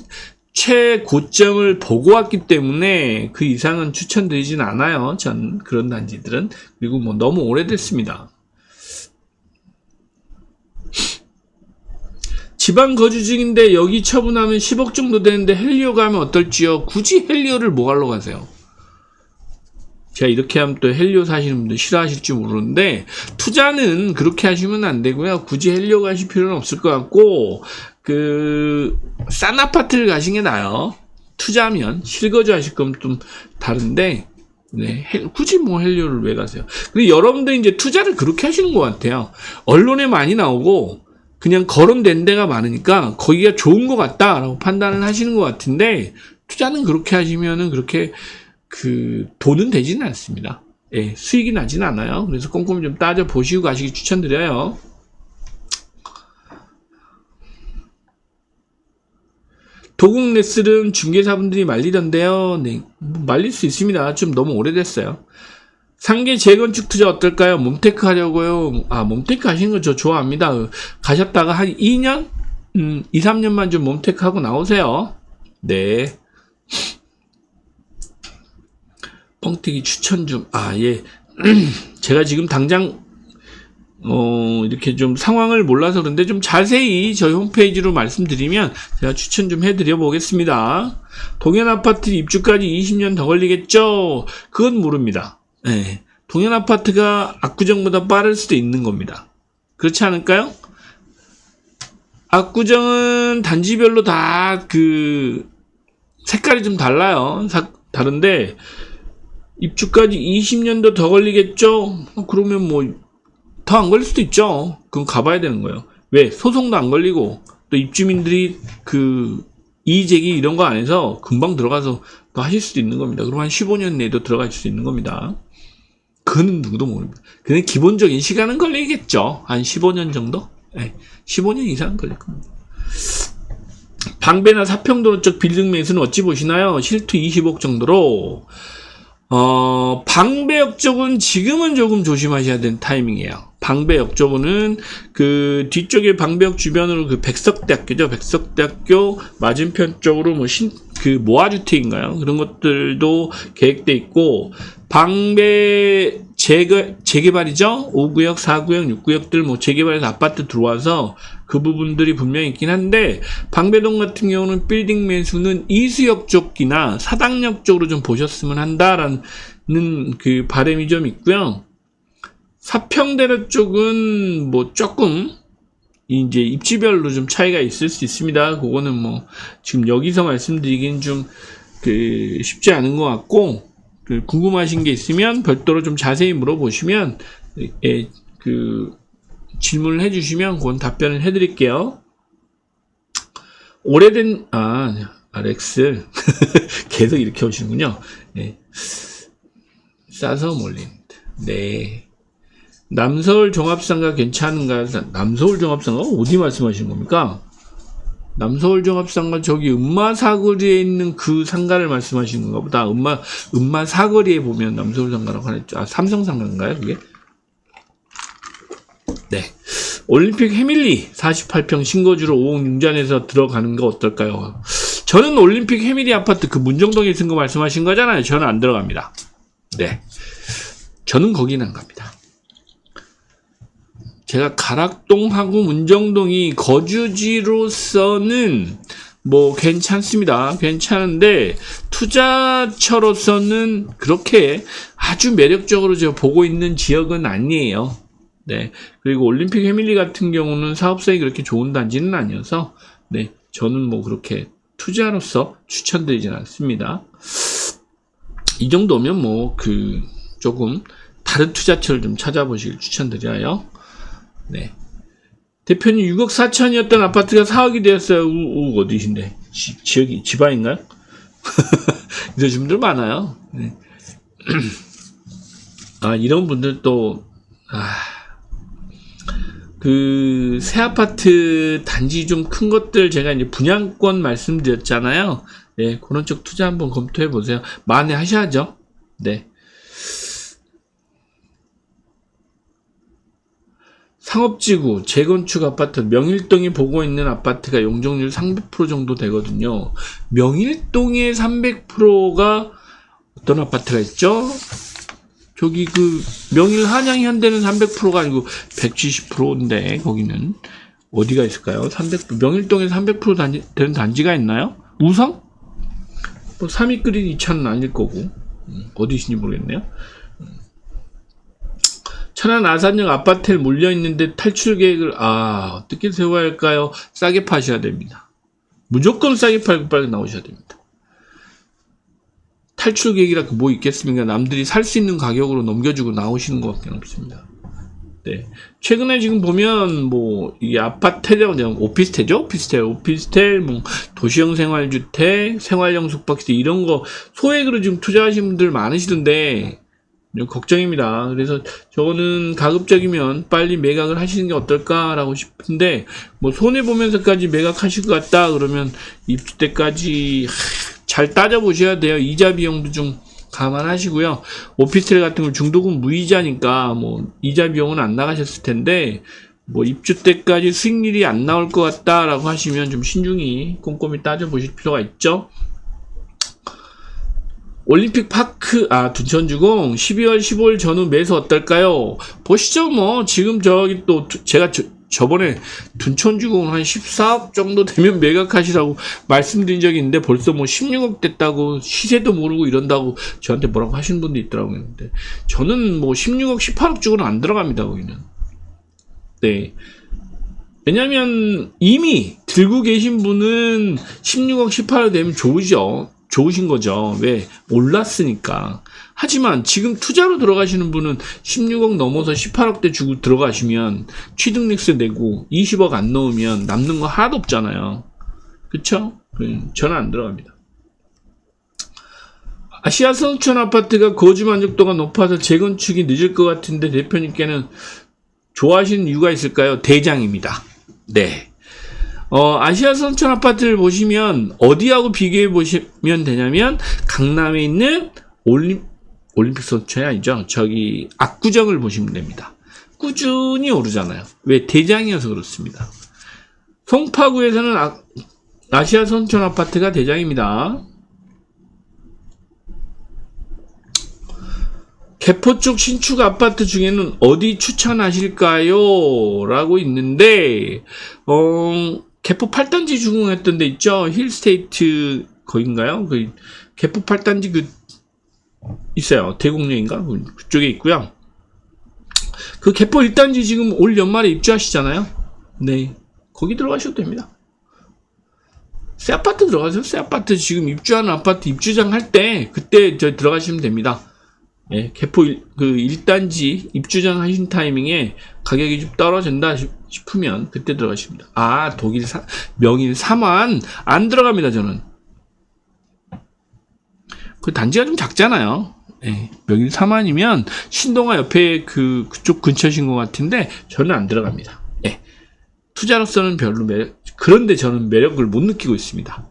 최고점을 보고 왔기 때문에 그 이상은 추천드리진 않아요. 전 그런 단지들은. 그리고 너무 오래됐습니다. 지방 거주 중인데 여기 처분하면 10억 정도 되는데 헬리오 가면 어떨지요? 굳이 헬리오를 뭐 하러 가세요? 제가 이렇게 하면 또 헬리오 사시는 분들 싫어하실지 모르는데, 투자는 그렇게 하시면 안 되고요. 굳이 헬리오 가실 필요는 없을 것 같고, 싼 아파트를 가시는 게 나아요. 투자하면, 실거주 하실 거면 좀 다른데, 네, 굳이 헬리오를 왜 가세요? 근데 여러분들이 이제 투자를 그렇게 하시는 것 같아요. 언론에 많이 나오고, 그냥 거론된 데가 많으니까, 거기가 좋은 것 같다라고 판단을 하시는 것 같은데, 투자는 그렇게 하시면은 그렇게, 돈은 되지는 않습니다. 예, 수익이 나지는 않아요. 그래서 꼼꼼히 좀 따져보시고 가시기 추천드려요. 도곡렉슬은 중개사분들이 말리던데요. 네, 말릴 수 있습니다. 좀 너무 오래됐어요. 상계 재건축 투자 어떨까요? 몸테크 하려고요. 몸테크 하시는 거 저 좋아합니다. 가셨다가 한 2년? 2, 3년만 좀 몸테크 하고 나오세요. 네. 뻥튀기 추천 좀, 예. 제가 지금 당장, 이렇게 좀 상황을 몰라서 그런데 좀 자세히 저희 홈페이지로 말씀드리면 제가 추천 좀 해드려 보겠습니다. 동현 아파트 입주까지 20년 더 걸리겠죠? 그건 모릅니다. 네. 동현 아파트가 압구정보다 빠를 수도 있는 겁니다. 그렇지 않을까요? 압구정은 단지별로 다 색깔이 좀 달라요. 다른데, 입주까지 20년도 더 걸리겠죠? 그러면 더 안 걸릴 수도 있죠. 그건 가봐야 되는 거예요. 왜? 소송도 안 걸리고, 또 입주민들이 이의제기 이런 거 안 해서 금방 들어가서 또 하실 수도 있는 겁니다. 그럼 한 15년 내에도 들어갈 수 있는 겁니다. 그는 누구도 모릅니다. 근데 기본적인 시간은 걸리겠죠. 한 15년 정도? 네, 15년 이상 걸릴 겁니다. 방배나 사평도로 쪽 빌딩 매수는 어찌 보시나요? 실투 20억 정도로. 방배역 쪽은 지금은 조금 조심하셔야 되는 타이밍이에요. 방배역 쪽은 그 뒤쪽에 방배역 주변으로 그 백석대학교죠. 백석대학교 맞은편 쪽으로 그 모아주택인가요? 그런 것들도 계획돼 있고, 방배 재개발이죠. 5구역, 4구역, 6구역들 뭐 재개발해서 아파트 들어와서 그 부분들이 분명히 있긴 한데, 방배동 같은 경우는 빌딩 매수는 이수역 쪽이나 사당역 쪽으로 좀 보셨으면 한다라는 그 바람이 좀 있고요. 사평대로 쪽은 뭐 조금 이제 입지별로 좀 차이가 있을 수 있습니다. 그거는 뭐 지금 여기서 말씀드리긴 좀 쉽지 않은 것 같고, 궁금하신 게 있으면 별도로 좀 자세히 물어보시면 질문을 해주시면 그건 답변을 해드릴게요. 오래된 렉스 계속 이렇게 오시는군요. 네. 싸서 몰린. 네. 남서울 종합상가 괜찮은가요? 남서울 종합상가 어디 말씀하시는 겁니까? 남서울 종합상가 저기 음마사거리에 있는 그 상가를 말씀하시는 건가 보다. 음마사거리에 보면 남서울 상가라고 하죠. 삼성상가인가요, 그게? 네. 올림픽 해밀리 48평 신거주로 5억 융잔해서 들어가는 거 어떨까요? 저는 올림픽 해밀리 아파트 그 문정동에 있는 거 말씀하신 거잖아요. 저는 안 들어갑니다. 네. 저는 거기는 안 갑니다. 제가 가락동하고 문정동이 거주지로서는 뭐 괜찮습니다. 괜찮은데 투자처로서는 그렇게 아주 매력적으로 제가 보고 있는 지역은 아니에요. 네. 그리고 올림픽 해밀리 같은 경우는 사업성이 그렇게 좋은 단지는 아니어서, 네. 저는 뭐 그렇게 투자로서 추천드리진 않습니다. 이 정도면 뭐 조금 다른 투자처를 좀 찾아보시길 추천드려요. 네. 대표님 6억 4천이었던 아파트가 4억이 되었어요. 어디신데? 지역이 지방인가요? 이러신 분들 많아요. 네. 이런 분들 또, 새 아파트 단지 좀 큰 것들 제가 이제 분양권 말씀드렸잖아요. 네. 그런 쪽 투자 한번 검토해 보세요. 만회하셔야죠. 네. 상업지구, 재건축 아파트, 명일동이 보고 있는 아파트가 용적률 300% 정도 되거든요. 명일동의 300%가 어떤 아파트가 있죠? 저기 명일 한양 현대는 300%가 아니고 170%인데, 거기는 어디가 있을까요? 명일동에 300% 되는 단지가 있나요? 우성? 뭐 3위 그린 2차는 아닐 거고, 어디신지 모르겠네요. 천안 아산역 아파트에 몰려있는데 탈출 계획을 어떻게 세워야 할까요? 싸게 파셔야 됩니다. 무조건 싸게 팔고 빨리 나오셔야 됩니다. 탈출 계획이라 뭐 있겠습니까? 남들이 살 수 있는 가격으로 넘겨주고 나오시는 것밖에 없습니다. 네. 최근에 지금 보면 뭐 이게 아파트죠, 오피스텔이죠? 오피스텔, 뭐 도시형 생활주택, 생활형 숙박시설 이런 거 소액으로 지금 투자하시는 분들 많으시던데 걱정입니다. 그래서 저는 가급적이면 빨리 매각을 하시는 게 어떨까라고 싶은데, 뭐 손해보면서까지 매각하실 것 같다 그러면 입주 때까지 잘 따져보셔야 돼요. 이자 비용도 좀 감안하시고요. 오피스텔 같은 건 중도금 무이자니까 뭐 이자 비용은 안 나가셨을 텐데, 뭐 입주 때까지 수익률이 안 나올 것 같다라고 하시면 좀 신중히 꼼꼼히 따져보실 필요가 있죠. 올림픽 파크, 둔천주공 12월 15일 전후 매수 어떨까요? 보시죠. 뭐 지금 저기 또 제가 저번에 둔천주공 한 14억 정도 되면 매각하시라고 말씀드린 적이 있는데 벌써 뭐 16억 됐다고, 시세도 모르고 이런다고 저한테 뭐라고 하시는 분도 있더라고요. 근데 저는 뭐 16억 18억 주고는 안 들어갑니다. 거기는. 네. 왜냐면 이미 들고 계신 분은 16억 18억 되면 좋으신 거죠. 왜? 올랐으니까. 하지만 지금 투자로 들어가시는 분은 16억 넘어서 18억대 주고 들어가시면 취득세 내고 20억 안 넣으면 남는 거 하나도 없잖아요. 그쵸? 저는 안 들어갑니다. 아시아 성촌 아파트가 거주 만족도가 높아서 재건축이 늦을 것 같은데 대표님께는 좋아하시는 이유가 있을까요? 대장입니다. 네. 아시아 성촌 아파트를 보시면 어디하고 비교해 보시면 되냐면, 강남에 있는 올림픽 선천이 아니죠. 저기 압구정을 보시면 됩니다. 꾸준히 오르잖아요. 왜? 대장이어서 그렇습니다. 송파구에서는 아시아 선천 아파트가 대장입니다. 개포 쪽 신축 아파트 중에는 어디 추천하실까요? 라고 있는데, 개포 8단지 주공했던 데 있죠? 힐스테이트, 거긴가요? 그, 개포 8단지 있어요. 대곡역인가? 그쪽에 있고요. 그 개포 1단지 지금 올 연말에 입주하시잖아요? 네. 거기 들어가셔도 됩니다. 새 아파트 들어가세요. 새 아파트 지금 입주하는 아파트 입주장 할 때, 그때 들어가시면 됩니다. 예, 개포 1단지 입주장 하신 타이밍에 가격이 좀 떨어진다 싶으면 그때 들어가십니다. 아, 명일 3환 안 들어갑니다, 저는. 그 단지가 좀 작잖아요. 예, 명일 3환이면 신동아 옆에 그쪽 근처신 것 같은데 저는 안 들어갑니다. 예, 투자로서는 별로 그런데 저는 매력을 못 느끼고 있습니다.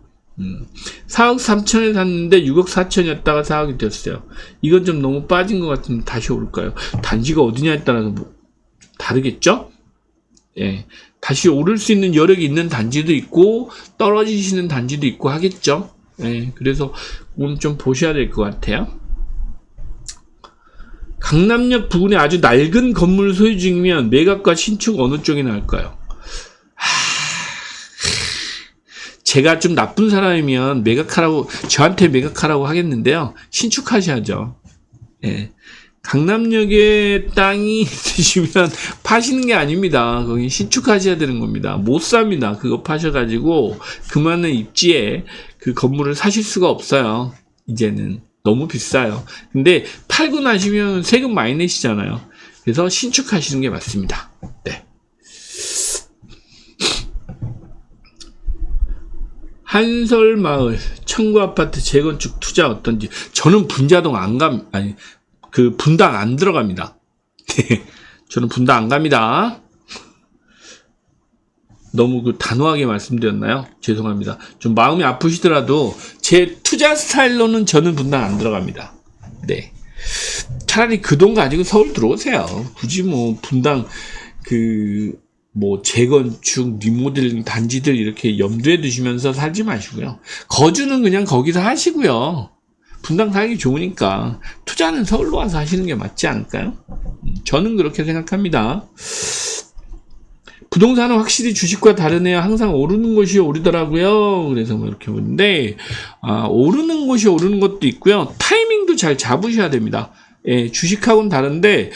4억 3천에 샀는데 6억 4천이었다가 4억이 됐어요. 이건 좀 너무 빠진 것 같은데 다시 오를까요? 단지가 어디냐에 따라서 다르겠죠? 예, 다시 오를 수 있는 여력이 있는 단지도 있고 떨어지시는 단지도 있고 하겠죠? 예, 그래서 오늘 좀 보셔야 될 것 같아요. 강남역 부근에 아주 낡은 건물 소유 중이면 매각과 신축 어느 쪽이 나을까요? 제가 좀 나쁜 사람이면 저한테 매각하라고 하겠는데요. 신축하셔야죠. 예. 강남역에 땅이 있으시면 파시는 게 아닙니다. 거기 신축하셔야 되는 겁니다. 못 삽니다. 그거 파셔가지고 그만한 입지에 그 건물을 사실 수가 없어요. 이제는. 너무 비싸요. 근데 팔고 나시면 세금 많이 내시잖아요. 그래서 신축하시는 게 맞습니다. 네. 한설마을 청구아파트 재건축 투자 어떤지. 저는 분당 안 들어갑니다. 저는 분당 안 갑니다. 너무 단호하게 말씀드렸나요? 죄송합니다. 좀 마음이 아프시더라도 제 투자 스타일로는 저는 분당 안 들어갑니다. 네. 차라리 그 돈 가지고 서울 들어오세요. 굳이 분당 재건축, 리모델링 단지들 이렇게 염두에 두시면서 살지 마시고요. 거주는 그냥 거기서 하시고요. 분당 살기 좋으니까 투자는 서울로 와서 하시는 게 맞지 않을까요? 저는 그렇게 생각합니다. 부동산은 확실히 주식과 다르네요. 항상 오르는 곳이 오르더라고요. 그래서 이렇게 보는데, 오르는 곳이 오르는 것도 있고요. 타이밍도 잘 잡으셔야 됩니다. 예, 주식하고는 다른데,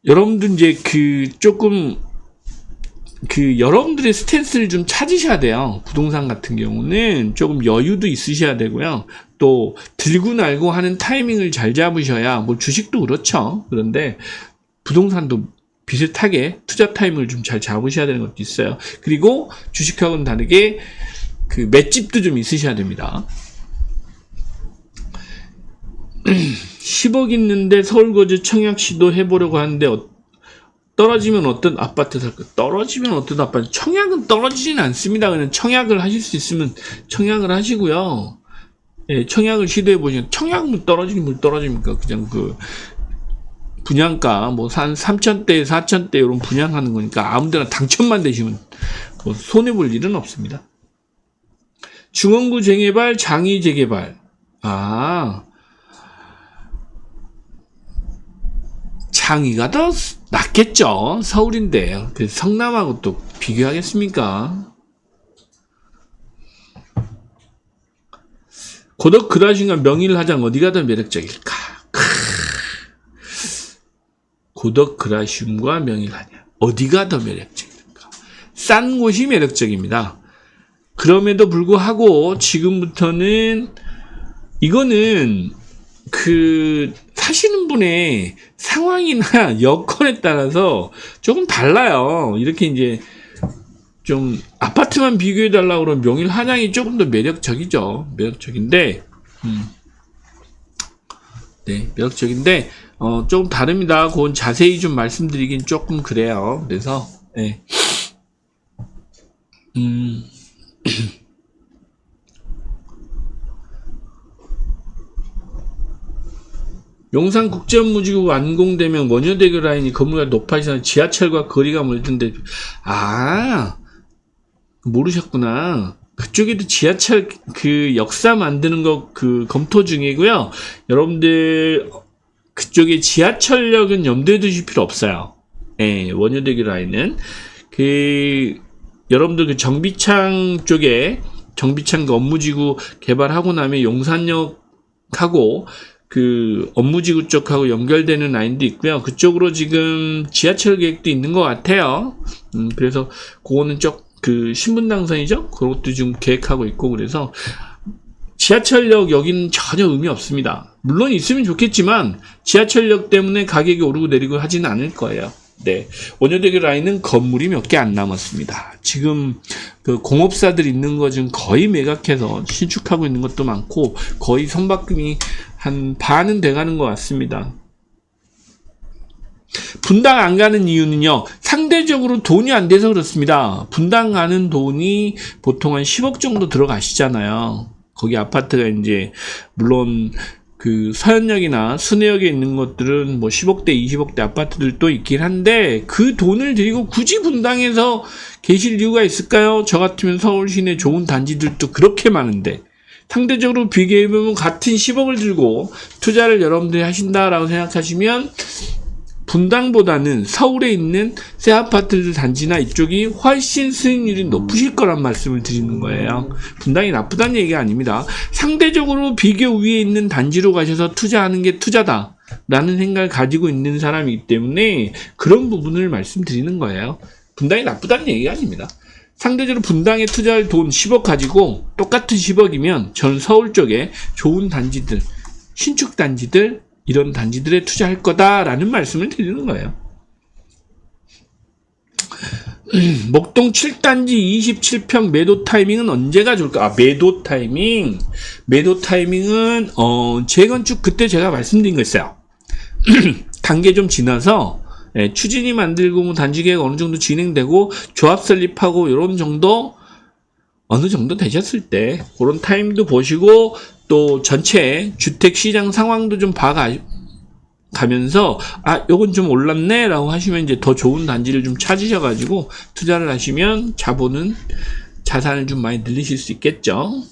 여러분들 이제 여러분들의 스탠스를 좀 찾으셔야 돼요. 부동산 같은 경우는 조금 여유도 있으셔야 되고요. 또 들고 날고 하는 타이밍을 잘 잡으셔야, 주식도 그렇죠. 그런데 부동산도 비슷하게 투자 타이밍을 좀 잘 잡으셔야 되는 것도 있어요. 그리고 주식하고는 다르게 맷집도 좀 있으셔야 됩니다. 10억 있는데 서울 거주 청약시도 해보려고 하는데 떨어지면 어떤 아파트 살까? 떨어지면 어떤 아파트? 청약은 떨어지진 않습니다. 그냥 청약을 하실 수 있으면 청약을 하시고요. 예, 청약을 시도해 보시면 청약은 떨어지긴 떨어집니까? 그냥 분양가 한 3,000대, 4,000대 이런 분양하는 거니까 아무데나 당첨만 되시면 손해 볼 일은 없습니다. 중원구 재개발, 장위 재개발. 장위가 더 낫겠죠. 서울인데. 성남하고 또 비교하겠습니까? 고덕 그라신과 명일하장 어디가 더 매력적일까? 고덕 그라슘과 명일하장 어디가 더 매력적일까? 싼 곳이 매력적입니다. 그럼에도 불구하고 지금부터는 이거는 사시는 분의 상황이나 여건에 따라서 조금 달라요. 이렇게 이제 좀 아파트만 비교해 달라고 그러면 명일하장이 조금 더 매력적이죠. 매력적인데 네, 매력적인데 조금 다릅니다. 그건 자세히 좀 말씀드리긴 조금 그래요. 그래서 네. 용산국제업무지구 완공되면 원효대교 라인이 건물가 높아지는 지하철과 거리가 멀던데, 모르셨구나. 그쪽에도 지하철 그 역사 만드는 거 그 검토 중이고요. 여러분들 그쪽에 지하철역은 염두에 두실 필요 없어요. 예, 원효대교 라인은 여러분들 그 정비창 쪽에 정비창 그 업무지구 개발하고 나면 용산역하고 그 업무지구 쪽하고 연결되는 라인도 있고요. 그쪽으로 지금 지하철 계획도 있는 것 같아요. 그래서 그거는 신분당선이죠. 그것도 지금 계획하고 있고, 그래서 지하철역 여기는 전혀 의미 없습니다. 물론 있으면 좋겠지만 지하철역 때문에 가격이 오르고 내리고 하지는 않을 거예요. 네, 원효대교 라인은 건물이 몇 개 안 남았습니다. 지금 그 공업사들 있는 거 지금 거의 매각해서 신축하고 있는 것도 많고, 거의 선박금이 한 반은 돼가는 것 같습니다. 분당 안 가는 이유는요, 상대적으로 돈이 안 돼서 그렇습니다. 분당 가는 돈이 보통 한 10억 정도 들어가시잖아요. 거기 아파트가 이제, 물론, 그 서현역이나 순회역에 있는 것들은 뭐 10억대, 20억대 아파트들도 있긴 한데, 그 돈을 들이고 굳이 분당에서 계실 이유가 있을까요? 저 같으면 서울 시내 좋은 단지들도 그렇게 많은데, 상대적으로 비교해보면 같은 10억을 들고 투자를 여러분들이 하신다라고 생각하시면, 분당보다는 서울에 있는 새 아파트들 단지나 이쪽이 훨씬 수익률이 높으실 거란 말씀을 드리는 거예요. 분당이 나쁘다는 얘기가 아닙니다. 상대적으로 비교 위에 있는 단지로 가셔서 투자하는 게 투자다 라는 생각을 가지고 있는 사람이기 때문에 그런 부분을 말씀드리는 거예요. 분당이 나쁘다는 얘기가 아닙니다. 상대적으로 분당에 투자할 돈 10억 가지고 똑같은 10억이면 저는 서울 쪽에 좋은 단지들, 신축 단지들, 이런 단지들에 투자할 거다라는 말씀을 드리는 거예요. 목동 7단지 27평 매도 타이밍은 언제가 좋을까? 매도 타이밍은 재건축 그때 제가 말씀드린 거 있어요. 단계 좀 지나서 추진이 만들고 뭐 단지 계획 어느 정도 진행되고 조합 설립하고 이런 정도 어느 정도 되셨을 때 그런 타임도 보시고, 또 전체 주택 시장 상황도 좀 봐가면서 요건 좀 올랐네 라고 하시면 이제 더 좋은 단지를 좀 찾으셔가지고 투자를 하시면 자산을 좀 많이 늘리실 수 있겠죠.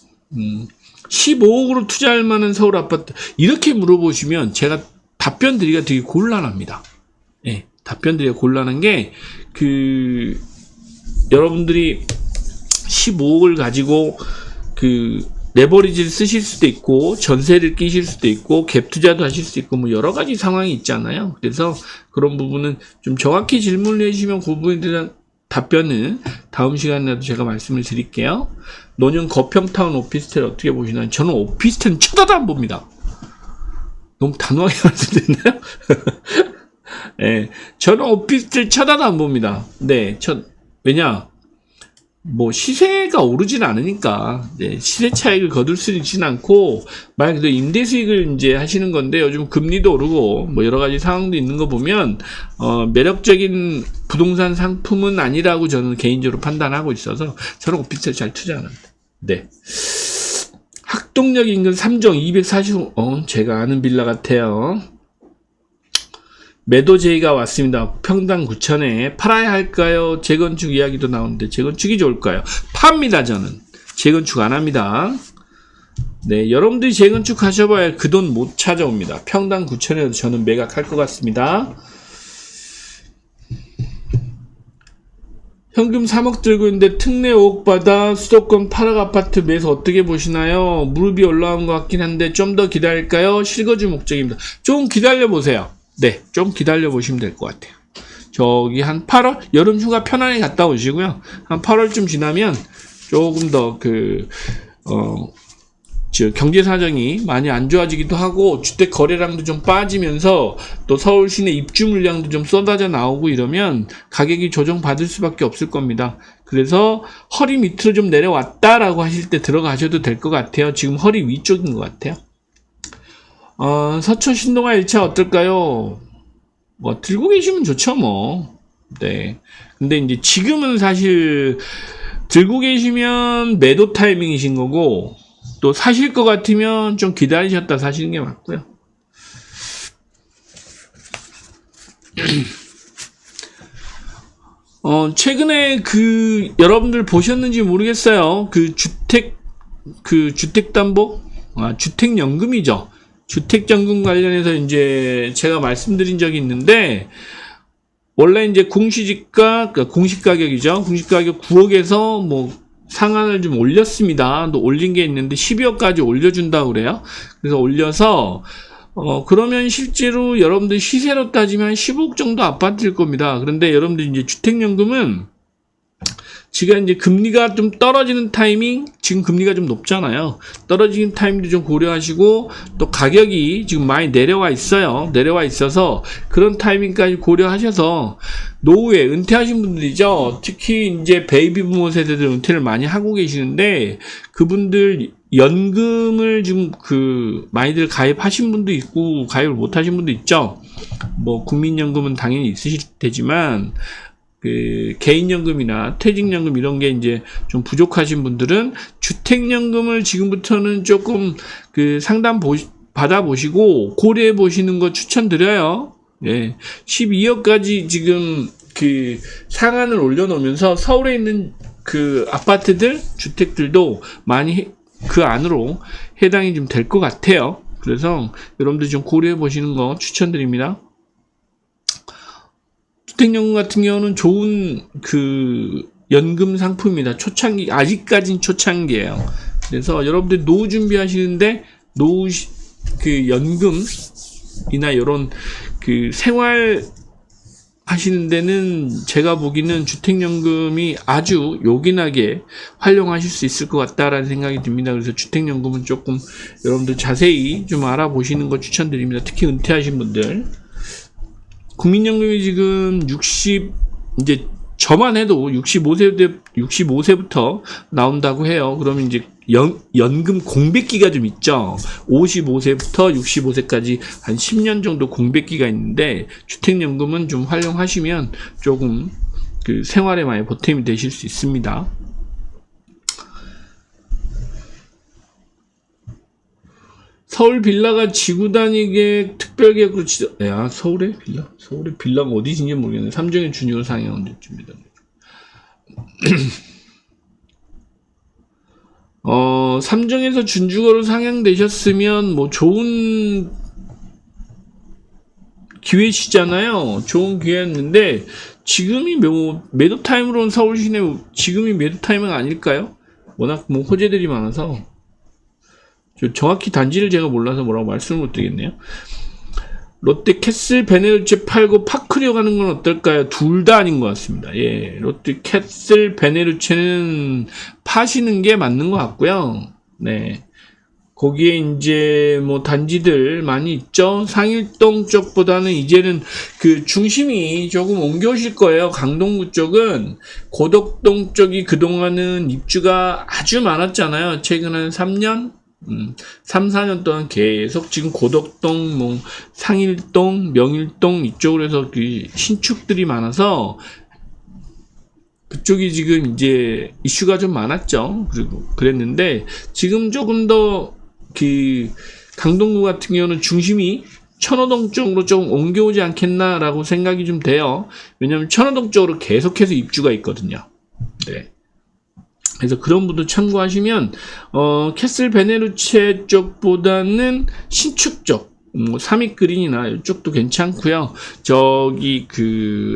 15억으로 투자할 만한 서울 아파트, 이렇게 물어보시면 제가 답변 드리기가 되게 곤란합니다. 예, 답변 드리기가 곤란한 게 여러분들이 15억을 가지고 레버리지를 쓰실 수도 있고, 전세를 끼실 수도 있고, 갭 투자도 하실 수 있고, 뭐 여러 가지 상황이 있잖아요. 그래서 그런 부분은 좀 정확히 질문을 해주시면 그 부분에 대한 답변은 다음 시간에도 제가 말씀을 드릴게요. 논현 거평타운 오피스텔 어떻게 보시나요? 저는 오피스텔은 쳐다도 안 봅니다. 너무 단호하게 말씀드렸나요? 네, 저는 오피스텔 쳐다도 안 봅니다. 네, 왜냐? 뭐 시세가 오르진 않으니까 시세 차익을 거둘 수 있지는 않고, 만약 그래도 임대 수익을 이제 하시는 건데 요즘 금리도 오르고 뭐 여러 가지 상황도 있는 거 보면 매력적인 부동산 상품은 아니라고 저는 개인적으로 판단하고 있어서 저는 오피스텔 잘 투자 안 합니다. 네. 학동역 인근 3종 240호 제가 아는 빌라 같아요. 매도 제의가 왔습니다. 평당 9천에 팔아야 할까요? 재건축 이야기도 나오는데 재건축이 좋을까요? 팝니다. 저는 재건축 안 합니다. 네, 여러분들이 재건축 하셔봐야 그 돈 못 찾아옵니다. 평당 9천에도 저는 매각할 것 같습니다. 현금 3억 들고 있는데 특례 5억 받아 수도권 8억 아파트 매수 어떻게 보시나요? 무릎이 올라온 것 같긴 한데 좀 더 기다릴까요? 실거주 목적입니다. 좀 기다려보세요. 네, 좀 기다려보시면 될 것 같아요. 저기 한 8월, 여름 휴가 편안히 갔다 오시고요. 한 8월쯤 지나면 조금 더 경제 사정이 많이 안 좋아지기도 하고, 주택 거래량도 좀 빠지면서 또 서울 시내 입주 물량도 좀 쏟아져 나오고 이러면 가격이 조정받을 수밖에 없을 겁니다. 그래서 허리 밑으로 좀 내려왔다라고 하실 때 들어가셔도 될 것 같아요. 지금 허리 위쪽인 것 같아요. 서초 신동아 1차 어떨까요? 뭐 들고 계시면 좋죠 뭐. 네. 근데 이제 지금은 사실 들고 계시면 매도 타이밍이신 거고, 또 사실 것 같으면 좀 기다리셨다 사시는 게 맞고요. 최근에 여러분들 보셨는지 모르겠어요. 주택연금이죠. 주택연금 관련해서 이제 제가 말씀드린 적이 있는데, 원래 이제 공시지가, 공시가격이죠. 공시가격 9억에서 뭐 상한을 좀 올렸습니다. 또 올린 게 있는데 12억까지 올려준다고 그래요. 그래서 올려서, 그러면 실제로 여러분들 시세로 따지면 15억 정도 아파트일 겁니다. 그런데 여러분들 이제 주택연금은 지금 이제 금리가 좀 떨어지는 타이밍, 지금 금리가 좀 높잖아요. 떨어지는 타이밍도 좀 고려하시고, 또 가격이 지금 많이 내려와 있어요. 내려와 있어서 그런 타이밍까지 고려하셔서 노후에 은퇴하신 분들이죠. 특히 이제 베이비 부모 세대들 은퇴를 많이 하고 계시는데, 그분들 연금을 지금 많이들 가입하신 분도 있고 가입을 못 하신 분도 있죠. 뭐 국민연금은 당연히 있으실 테지만 개인연금이나 퇴직연금 이런 게 이제 좀 부족하신 분들은 주택연금을 지금부터는 조금 상담 받아보시고 고려해 보시는 거 추천드려요. 예. 12억까지 지금 상한을 올려놓으면서 서울에 있는 아파트들, 주택들도 많이 그 안으로 해당이 좀 될 것 같아요. 그래서 여러분들 좀 고려해 보시는 거 추천드립니다. 주택연금 같은 경우는 좋은 연금 상품입니다. 초창기, 아직까진 초창기예요. 그래서 여러분들 노후 준비하시는데 노후 연금이나 이런 생활 하시는 데는 제가 보기에는 주택연금이 아주 요긴하게 활용하실 수 있을 것 같다라는 생각이 듭니다. 그래서 주택연금은 조금 여러분들 자세히 좀 알아보시는 거 추천드립니다. 특히 은퇴하신 분들. 국민연금이 지금 이제 저만 해도 65세부터 나온다고 해요. 그러면 이제 연금 공백기가 좀 있죠. 55세부터 65세까지 한 10년 정도 공백기가 있는데, 주택연금은 좀 활용하시면 조금 생활에 많이 보탬이 되실 수 있습니다. 서울 빌라가 지구 단위계 특별계획으로 서울의 빌라가 어디 진지 모르겠네. 삼정의 준휴 상향 언제쯤이다. 삼정에서 준주거로 상향되셨으면 뭐 좋은 기회시잖아요. 좋은 기회였는데 지금이 매도 타임으로는 서울 시내 지금이 매도 타임은 아닐까요? 워낙 뭐 호재들이 많아서 정확히 단지를 제가 몰라서 뭐라고 말씀을 못 드리겠네요. 롯데 캐슬 베네루체 팔고 파크리오 가는 건 어떨까요? 둘 다 아닌 것 같습니다. 예, 롯데 캐슬 베네루체는 파시는 게 맞는 것 같고요. 네, 거기에 이제 뭐 단지들 많이 있죠. 상일동 쪽보다는 이제는 중심이 조금 옮겨오실 거예요. 강동구 쪽은 고덕동 쪽이 그동안은 입주가 아주 많았잖아요. 최근 한 3년? 3, 4년 동안 계속 지금 고덕동, 뭐 상일동, 명일동 이쪽으로 해서 신축들이 많아서 그쪽이 지금 이제 이슈가 좀 많았죠. 그리고 그랬는데 지금 조금 더 강동구 같은 경우는 중심이 천호동 쪽으로 좀 옮겨오지 않겠나라고 생각이 좀 돼요. 왜냐하면 천호동 쪽으로 계속해서 입주가 있거든요. 네. 그래서 그런 분들 참고하시면 캐슬 베네루체 쪽보다는 신축 쪽, 뭐 삼익그린이나 이쪽도 괜찮고요. 저기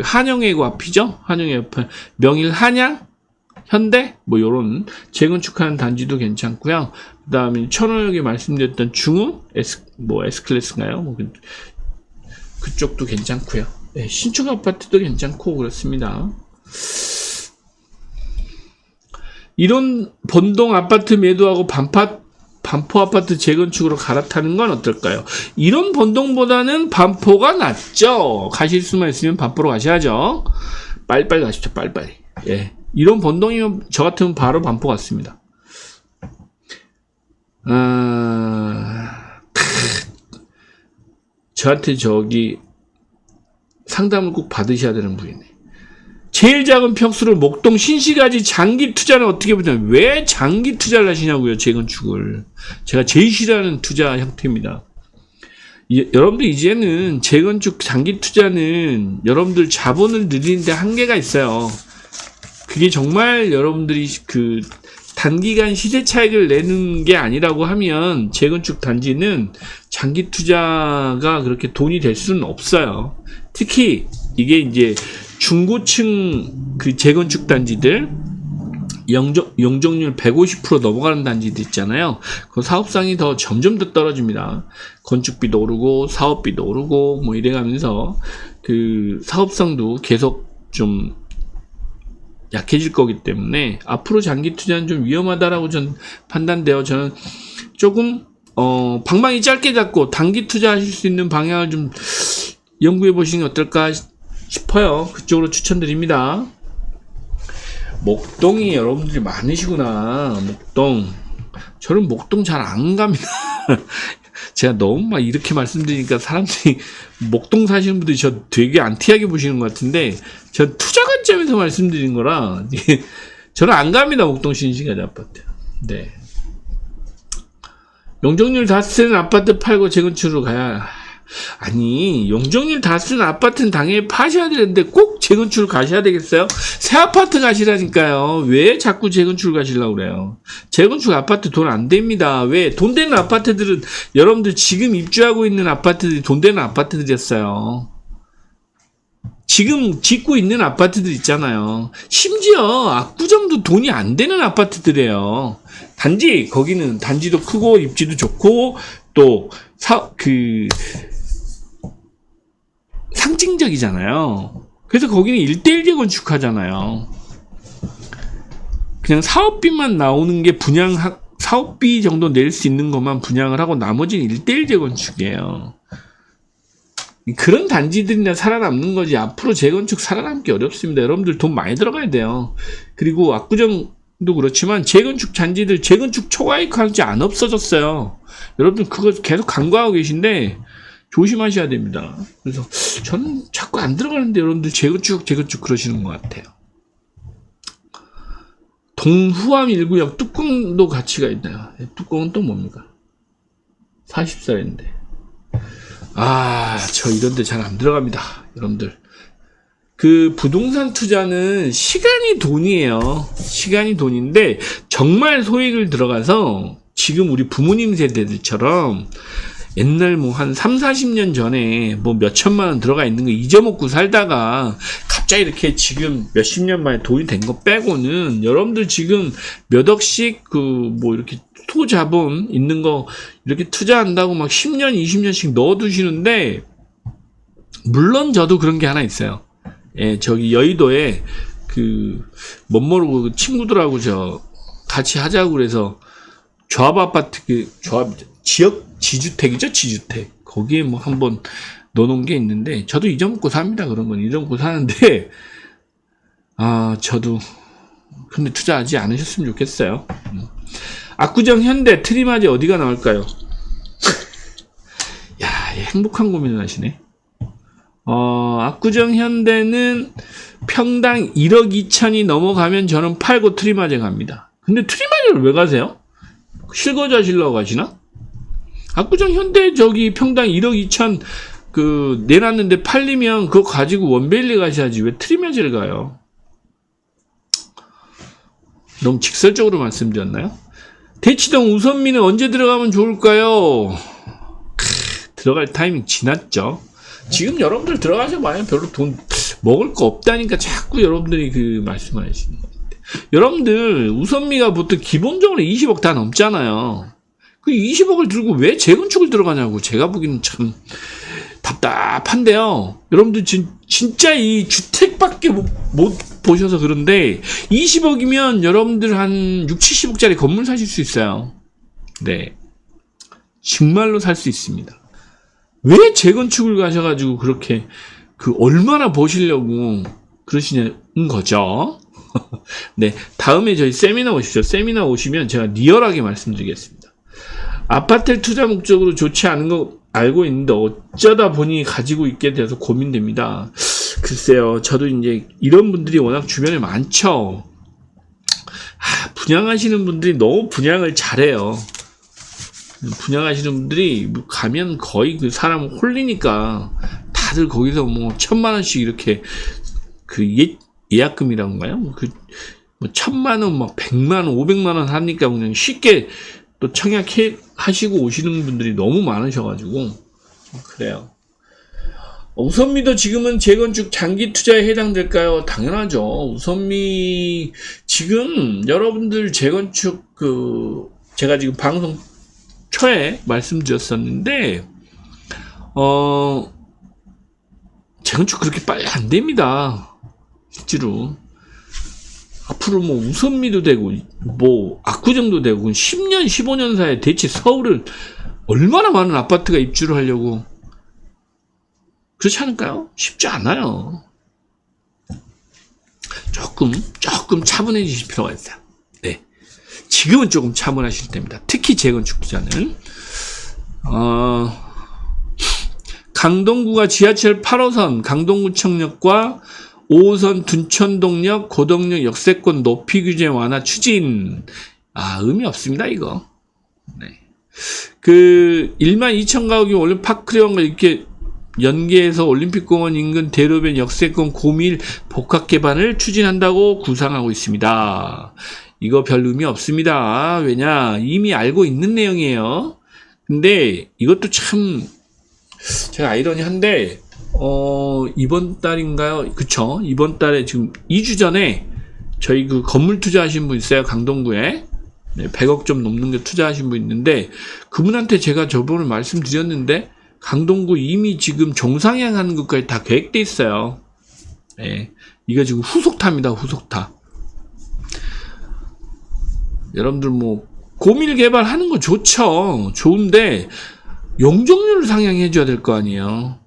한영애고 앞이죠. 한영애 옆에 명일 한양, 현대 뭐 요런 재건축하는 단지도 괜찮고요. 그다음에 천호역에 말씀드렸던 중우 S클래스인가요? 뭐 그쪽도 괜찮고요. 네, 신축 아파트도 괜찮고 그렇습니다. 이런 본동 아파트 매도하고 반포 아파트 재건축으로 갈아타는 건 어떨까요? 이런 본동보다는 반포가 낫죠. 가실 수만 있으면 반포로 가셔야죠. 빨리빨리 가십시오. 빨리빨리. 예. 이런 본동이면 저 같으면 바로 반포 갔습니다. 저한테 상담을 꼭 받으셔야 되는 분이네. 제일 작은 평수를 목동 신시가지 장기 투자는 어떻게 보냐면, 왜 장기 투자를 하시냐고요. 재건축을. 제가 제일 싫어하는 투자 형태입니다. 여러분들 이제는 재건축 장기 투자는 여러분들 자본을 늘리는데 한계가 있어요. 그게 정말 여러분들이 그 단기간 시세 차익을 내는 게 아니라고 하면 재건축 단지는 장기 투자가 그렇게 돈이 될 수는 없어요. 특히 이게 이제 중고층 그 재건축 단지들 용적률 150% 넘어가는 단지들 있잖아요. 그 사업성이 점점 더 떨어집니다. 건축비도 오르고 사업비도 오르고 뭐 이래가면서 그 사업성도 계속 좀 약해질 거기 때문에 앞으로 장기 투자는 좀 위험하다라고 전 판단돼요. 저는 조금 방망이 짧게 잡고 단기 투자하실 수 있는 방향을 좀 연구해 보시는 게 어떨까 싶어요. 그쪽으로 추천드립니다. 목동이 여러분들이 많으시구나. 목동. 저는 목동 잘 안 갑니다. 제가 너무 막 이렇게 말씀드리니까 사람들이 목동 사시는 분들이 저 되게 안티하게 보시는 것 같은데, 저 투자 관점에서 말씀드린 거라 저는 안 갑니다. 목동 신시가지 아파트. 네. 용적률 다 쓰는 아파트 팔고 재건축으로 가야. 아니, 용적률 다 쓰는 아파트는 당연히 파셔야 되는데 꼭 재건축을 가셔야 되겠어요? 새 아파트 가시라니까요. 왜 자꾸 재건축을 가시려고 그래요? 재건축 아파트 돈 안 됩니다. 왜? 돈 되는 아파트들은 여러분들 지금 입주하고 있는 아파트들이 돈 되는 아파트들이었어요. 지금 짓고 있는 아파트들 있잖아요. 심지어 압구정도 돈이 안 되는 아파트들이에요. 단지 거기는 단지도 크고 입지도 좋고 또 상징적이잖아요. 그래서 거기는 1대1 재건축하잖아요. 그냥 사업비만 나오는 게 사업비 정도 낼 수 있는 것만 분양을 하고 나머지는 1대1 재건축이에요. 그런 단지들이나 살아남는 거지 앞으로 재건축 살아남기 어렵습니다. 여러분들 돈 많이 들어가야 돼요. 그리고 압구정도 그렇지만 재건축 단지들 재건축 초과이크 할지 안 없어졌어요. 여러분들 그거 계속 간과하고 계신데 조심하셔야 됩니다. 그래서 저는 자꾸 안 들어가는데 여러분들 재건축 그러시는 것 같아요. 동후암 1구역 뚜껑도 가치가 있나요? 뚜껑은 또 뭡니까? 40살인데. 저 이런데 잘 안 들어갑니다. 여러분들. 그 부동산 투자는 시간이 돈이에요. 시간이 돈인데 정말 소액을 들어가서 지금 우리 부모님 세대들처럼 옛날 뭐 한 3, 40년 전에 뭐 몇천만 원 들어가 있는 거 잊어먹고 살다가 갑자기 이렇게 지금 몇십 년 만에 돈이 된 거 빼고는 여러분들 지금 몇 억씩 뭐 이렇게 토자본 있는 거 이렇게 투자한다고 막 10년, 20년씩 넣어두시는데, 물론 저도 그런 게 하나 있어요. 예, 저기 여의도에 못 모르고 친구들하고 같이 하자고 그래서 조합 아파트 지주택이죠, 지주택. 거기에 뭐 한번 넣어놓은 게 있는데, 저도 잊어먹고 삽니다. 그런 건 잊어먹고 사는데, 저도 근데 투자하지 않으셨으면 좋겠어요. 압구정 현대 트리마지 어디가 나올까요? 야, 행복한 고민을 하시네. 압구정 현대는 평당 1억 2천이 넘어가면 저는 팔고 트리마지 갑니다. 근데 트리마지를 왜 가세요? 실거주 하시려고 가시나? 압구정 현대 평당 1억 2천 내놨는데 팔리면 그거 가지고 원베일리 가셔야지 왜 트리마지를 가요? 너무 직설적으로 말씀드렸나요? 대치동 우선미는 언제 들어가면 좋을까요? 들어갈 타이밍 지났죠. 지금 여러분들 들어가셔봐야 별로 돈 먹을 거 없다니까 자꾸 여러분들이 말씀을 하시는 거예요. 여러분들 우선미가 보통 기본적으로 20억 다 넘잖아요. 그 20억을 들고 왜 재건축을 들어가냐고 제가 보기에는 참 답답한데요. 여러분들 진짜 이 주택밖에 못 보셔서 그런데 20억이면 여러분들 한 6, 70억짜리 건물 사실 수 있어요. 네. 정말로 살 수 있습니다. 왜 재건축을 가셔가지고 그렇게 얼마나 버시려고 그러시는 거죠? 네. 다음에 저희 세미나 오십시오. 세미나 오시면 제가 리얼하게 말씀드리겠습니다. 아파트 투자 목적으로 좋지 않은 거 알고 있는데 어쩌다 보니 가지고 있게 돼서 고민됩니다. 글쎄요, 저도 이제 이런 분들이 워낙 주변에 많죠. 분양하시는 분들이 너무 분양을 잘해요. 분양하시는 분들이 가면 거의 그 사람 홀리니까 다들 거기서 뭐 1,000만원씩 이렇게 그 예약금이라고인가요? 그 뭐 1,000만원, 막 100만원, 500만원 하니까 그냥 쉽게 또 청약 하시고 오시는 분들이 너무 많으셔가지고 그래요. 우선미도 지금은 재건축 장기 투자에 해당될까요? 당연하죠. 우선미 지금 여러분들 재건축 제가 지금 방송 초에 말씀드렸었는데 재건축 그렇게 빨리 안 됩니다. 실제로 앞으로 뭐 우선미도 되고 뭐 압구정도 되고 10년 15년 사이에 대체 서울을 얼마나 많은 아파트가 입주를 하려고 그렇지 않을까요? 쉽지 않아요. 조금 차분해지실 필요가 있어요. 네. 지금은 조금 차분하실 때입니다. 특히 재건축 투자는. 강동구가 지하철 8호선 강동구청역과 5호선 둔천동역, 고덕역 역세권 높이 규제 완화 추진. 의미 없습니다, 이거. 네. 12,000가구이 올림 파크형을 이렇게 연계해서 올림픽공원 인근 대로변 역세권 고밀 복합 개발을 추진한다고 구상하고 있습니다. 이거 별 의미 없습니다. 왜냐? 이미 알고 있는 내용이에요. 근데 이것도 참 제가 아이러니한데 이번 달인가요? 그쵸? 이번 달에 지금 2주 전에 저희 그 건물 투자하신 분 있어요. 강동구에. 네, 100억 좀 넘는 게 투자하신 분 있는데 그분한테 제가 저번에 말씀드렸는데 강동구 이미 지금 정상향 하는 것까지 다 계획돼 있어요. 네, 이거 지금 후속타입니다. 후속타. 여러분들 뭐 고밀 개발하는 거 좋죠. 좋은데 용적률을 상향해 줘야 될 거 아니에요.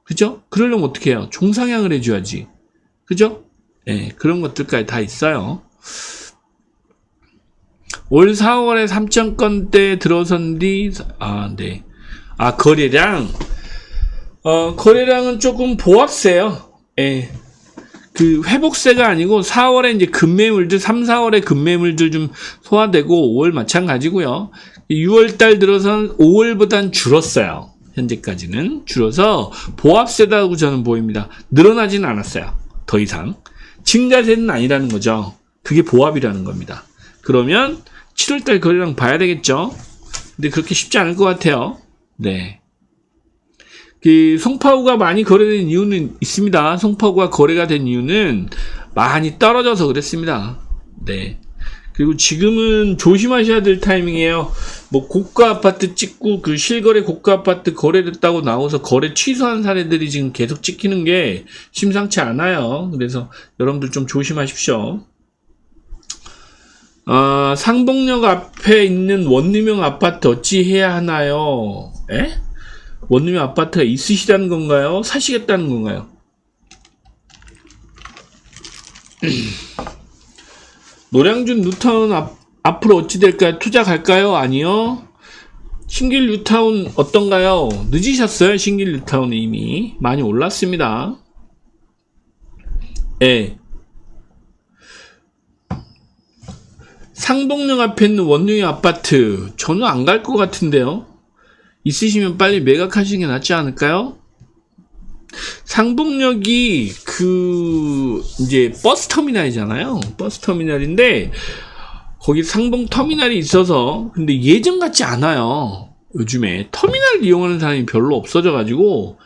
그죠? 그러려면 어떻게 해요? 종상향을 해줘야지. 그죠? 네, 그런 것들까지 다 있어요. 올 4월에 3,000건대 들어선 뒤, 네. 거래량. 거래량은 조금 보합세요. 예. 그 회복세가 아니고 4월에 이제 급매물들, 3, 4월에 급매물들 좀 소화되고 5월 마찬가지고요. 6월달 들어선 5월보단 줄었어요. 현재까지는 줄어서 보합세다고 저는 보입니다. 늘어나지는 않았어요. 더 이상. 증가세는 아니라는 거죠. 그게 보합이라는 겁니다. 그러면 7월달 거래량 봐야 되겠죠. 근데 그렇게 쉽지 않을 것 같아요. 네. 송파구가 많이 거래된 이유는 있습니다. 송파구가 거래가 된 이유는 많이 떨어져서 그랬습니다. 네. 그리고 지금은 조심하셔야 될 타이밍이에요. 뭐 고가 아파트 찍고 실거래 고가 아파트 거래됐다고 나와서 거래 취소한 사례들이 지금 계속 찍히는 게 심상치 않아요. 그래서 여러분들 좀 조심하십시오. 상봉역 앞에 있는 원룸형 아파트 어찌 해야 하나요? 원룸형 아파트가 있으시다는 건가요? 사시겠다는 건가요? 노량진 뉴타운 앞으로 어찌 될까요? 투자 갈까요? 아니요. 신길 뉴타운 어떤가요? 늦으셨어요. 신길 뉴타운 이미 많이 올랐습니다. 예. 상봉역 앞에 있는 원룸형 아파트 저는 안 갈 것 같은데요. 있으시면 빨리 매각하시는 게 낫지 않을까요? 상봉역이 이제 버스터미널이잖아요. 버스터미널인데 거기 상봉터미널이 있어서 근데 예전 같지 않아요. 요즘에 터미널을 이용하는 사람이 별로 없어져가지고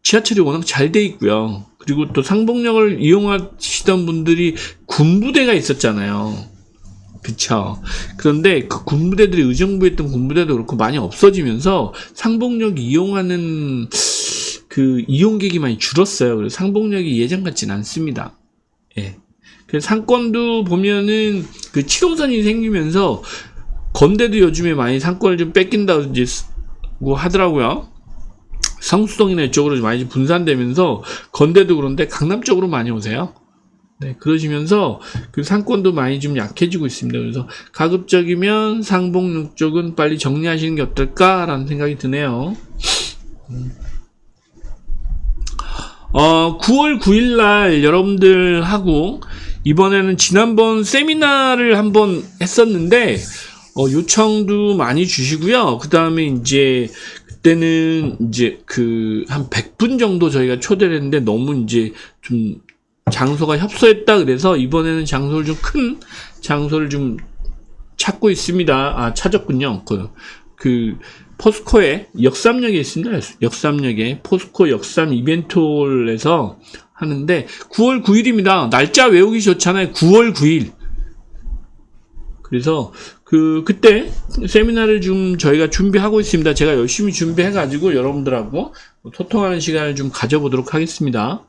지하철이 워낙 잘 돼 있고요. 그리고 또 상봉역을 이용하시던 분들이 군부대가 있었잖아요. 그쵸. 그런데 그 군부대들이 의정부에 있던 군부대도 그렇고 많이 없어지면서 상봉역 이용하는 이용객이 많이 줄었어요. 그래서 상봉역이 예전 같진 않습니다. 예. 그래서 상권도 보면은 7호선이 생기면서 건대도 요즘에 많이 상권을 좀 뺏긴다고 하더라고요. 성수동이나 이쪽으로 많이 분산되면서 건대도 그런데 강남 쪽으로 많이 오세요. 네, 그러시면서 상권도 많이 좀 약해지고 있습니다. 그래서 가급적이면 상봉역 쪽은 빨리 정리하시는 게 어떨까라는 생각이 드네요. 9월 9일날 여러분들하고 이번에는 지난번 세미나를 한번 했었는데 요청도 많이 주시고요. 그 다음에 이제 그때는 이제 한 100분 정도 저희가 초대를 했는데 너무 이제 좀 장소가 협소했다 그래서 이번에는 장소를 좀 큰 장소를 좀 찾고 있습니다. 찾았군요. 포스코에 역삼역에 있습니다. 역삼역에 포스코 역삼 이벤트홀에서 하는데 9월 9일입니다. 날짜 외우기 좋잖아요. 9월 9일. 그래서 그때 세미나를 좀 저희가 준비하고 있습니다. 제가 열심히 준비해가지고 여러분들하고 소통하는 시간을 좀 가져보도록 하겠습니다.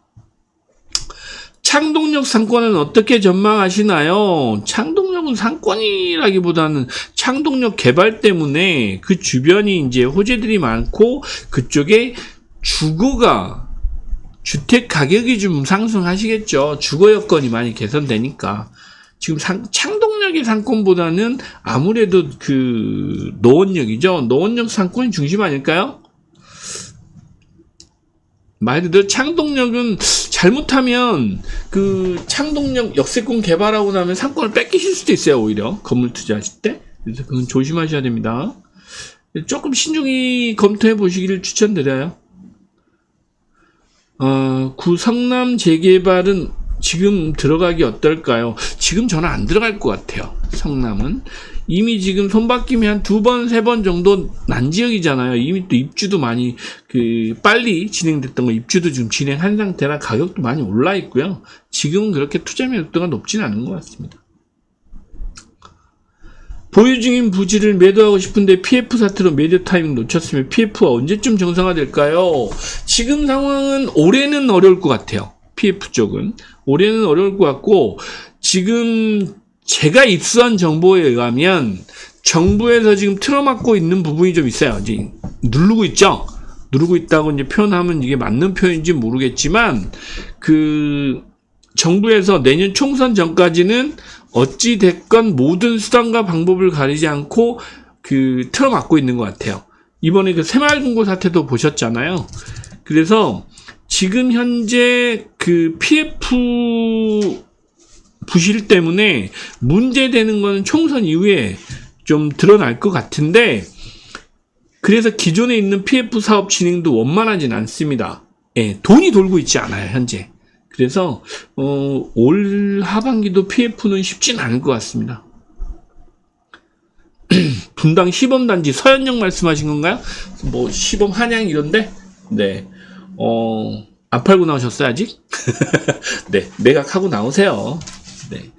창동역 상권은 어떻게 전망하시나요? 창동역은 상권이라기보다는 창동역 개발 때문에 그 주변이 이제 호재들이 많고 그쪽에 주택 가격이 좀 상승하시겠죠. 주거 여건이 많이 개선되니까. 지금 창동역의 상권보다는 아무래도 노원역이죠. 노원역 상권이 중심 아닐까요? 말 그대로 창동역은 잘못하면 창동역 역세권 개발하고 나면 상권을 뺏기실 수도 있어요. 오히려 건물 투자하실 때. 그래서 그건 조심하셔야 됩니다. 조금 신중히 검토해 보시기를 추천드려요. 성남 재개발은 지금 들어가기 어떨까요? 지금 저는 안 들어갈 것 같아요. 성남은 이미 지금 손바뀜이 한 2번, 3번 정도 난 지역이잖아요. 이미 또 입주도 많이 빨리 진행됐던 거 입주도 지금 진행한 상태라 가격도 많이 올라 있고요. 지금은 그렇게 투자 매력도가 높지는 않은 것 같습니다. 보유 중인 부지를 매도하고 싶은데 PF 사태로 매도 타이밍 놓쳤으면 PF가 언제쯤 정상화될까요? 지금 상황은 올해는 어려울 것 같아요. PF 쪽은 올해는 어려울 것 같고, 지금 제가 입수한 정보에 의하면 정부에서 지금 틀어막고 있는 부분이 좀 있어요. 이제 누르고 있죠. 누르고 있다고 이제 표현하면 이게 맞는 표현인지 모르겠지만, 정부에서 내년 총선 전까지는 어찌 됐건 모든 수단과 방법을 가리지 않고 틀어막고 있는 것 같아요. 이번에 새마을금고 사태도 보셨잖아요. 그래서 지금 현재 PF 부실 때문에 문제되는 건 총선 이후에 좀 드러날 것 같은데, 그래서 기존에 있는 PF 사업 진행도 원만하진 않습니다. 돈이 돌고 있지 않아요, 현재. 그래서 올 하반기도 PF는 쉽진 않을 것 같습니다. 분당 시범단지 서현역 말씀하신 건가요? 뭐 시범 한양 이런데? 네. 안 팔고 나오셨어요 아직? 네, 매각하고 나오세요. 네.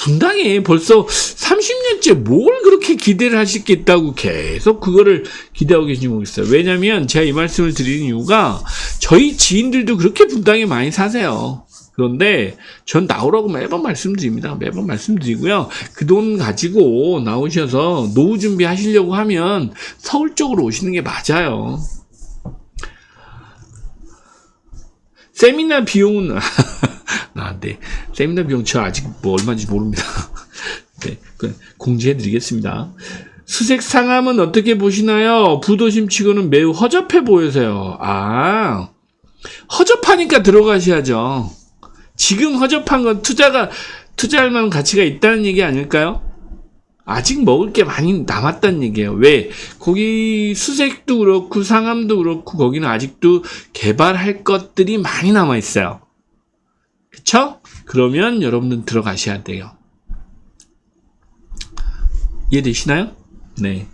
분당에 벌써 30년째 뭘 그렇게 기대를 하시겠다고 계속 그거를 기대하고 계신지 모르겠어요. 왜냐면 제가 이 말씀을 드리는 이유가 저희 지인들도 그렇게 분당에 많이 사세요. 그런데 전 나오라고 매번 말씀드립니다. 매번 말씀드리고요. 그 돈 가지고 나오셔서 노후 준비하시려고 하면 서울 쪽으로 오시는 게 맞아요. 세미나 비용은 네. 세미나 비용 저 아직 얼마인지 모릅니다. 네, 공지해드리겠습니다. 수색 상함은 어떻게 보시나요? 부도심 치고는 매우 허접해 보여서요. 허접하니까 들어가셔야죠. 지금 허접한 건 투자할 만한 가치가 있다는 얘기 아닐까요? 아직 먹을 게 많이 남았다는 얘기예요. 왜? 거기 수색도 그렇고 상암도 그렇고 거기는 아직도 개발할 것들이 많이 남아 있어요. 그쵸? 그러면 여러분들 들어가셔야 돼요. 이해되시나요? 네.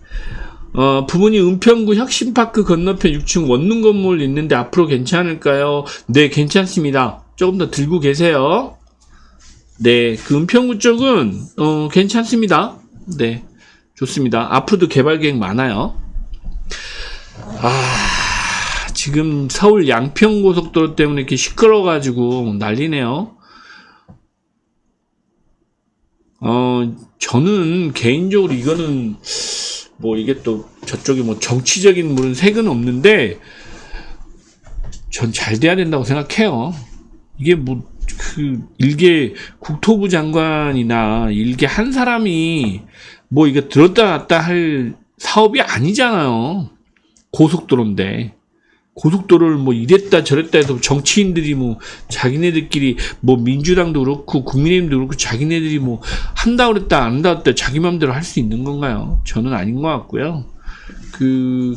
부모님 은평구 혁신파크 건너편 6층 원룸 건물 있는데 앞으로 괜찮을까요? 네, 괜찮습니다. 조금 더 들고 계세요. 네, 은평구 쪽은 괜찮습니다. 네, 좋습니다. 앞으로도 개발 계획 많아요. 지금 서울 양평고속도로 때문에 이렇게 시끄러워가지고 난리네요. 저는 개인적으로 이거는 이게 또 저쪽에 정치적인 물은 색은 없는데 전 잘 돼야 된다고 생각해요. 이게 일개 국토부 장관이나 일개 한 사람이 이거 들었다 놨다 할 사업이 아니잖아요. 고속도로인데. 고속도로를 뭐 이랬다 저랬다 해서 정치인들이 뭐 자기네들끼리 뭐 민주당도 그렇고 국민의힘도 그렇고 자기네들이 뭐 한다 그랬다 안 한다 그랬다 자기 맘대로 할 수 있는 건가요? 저는 아닌 것 같고요.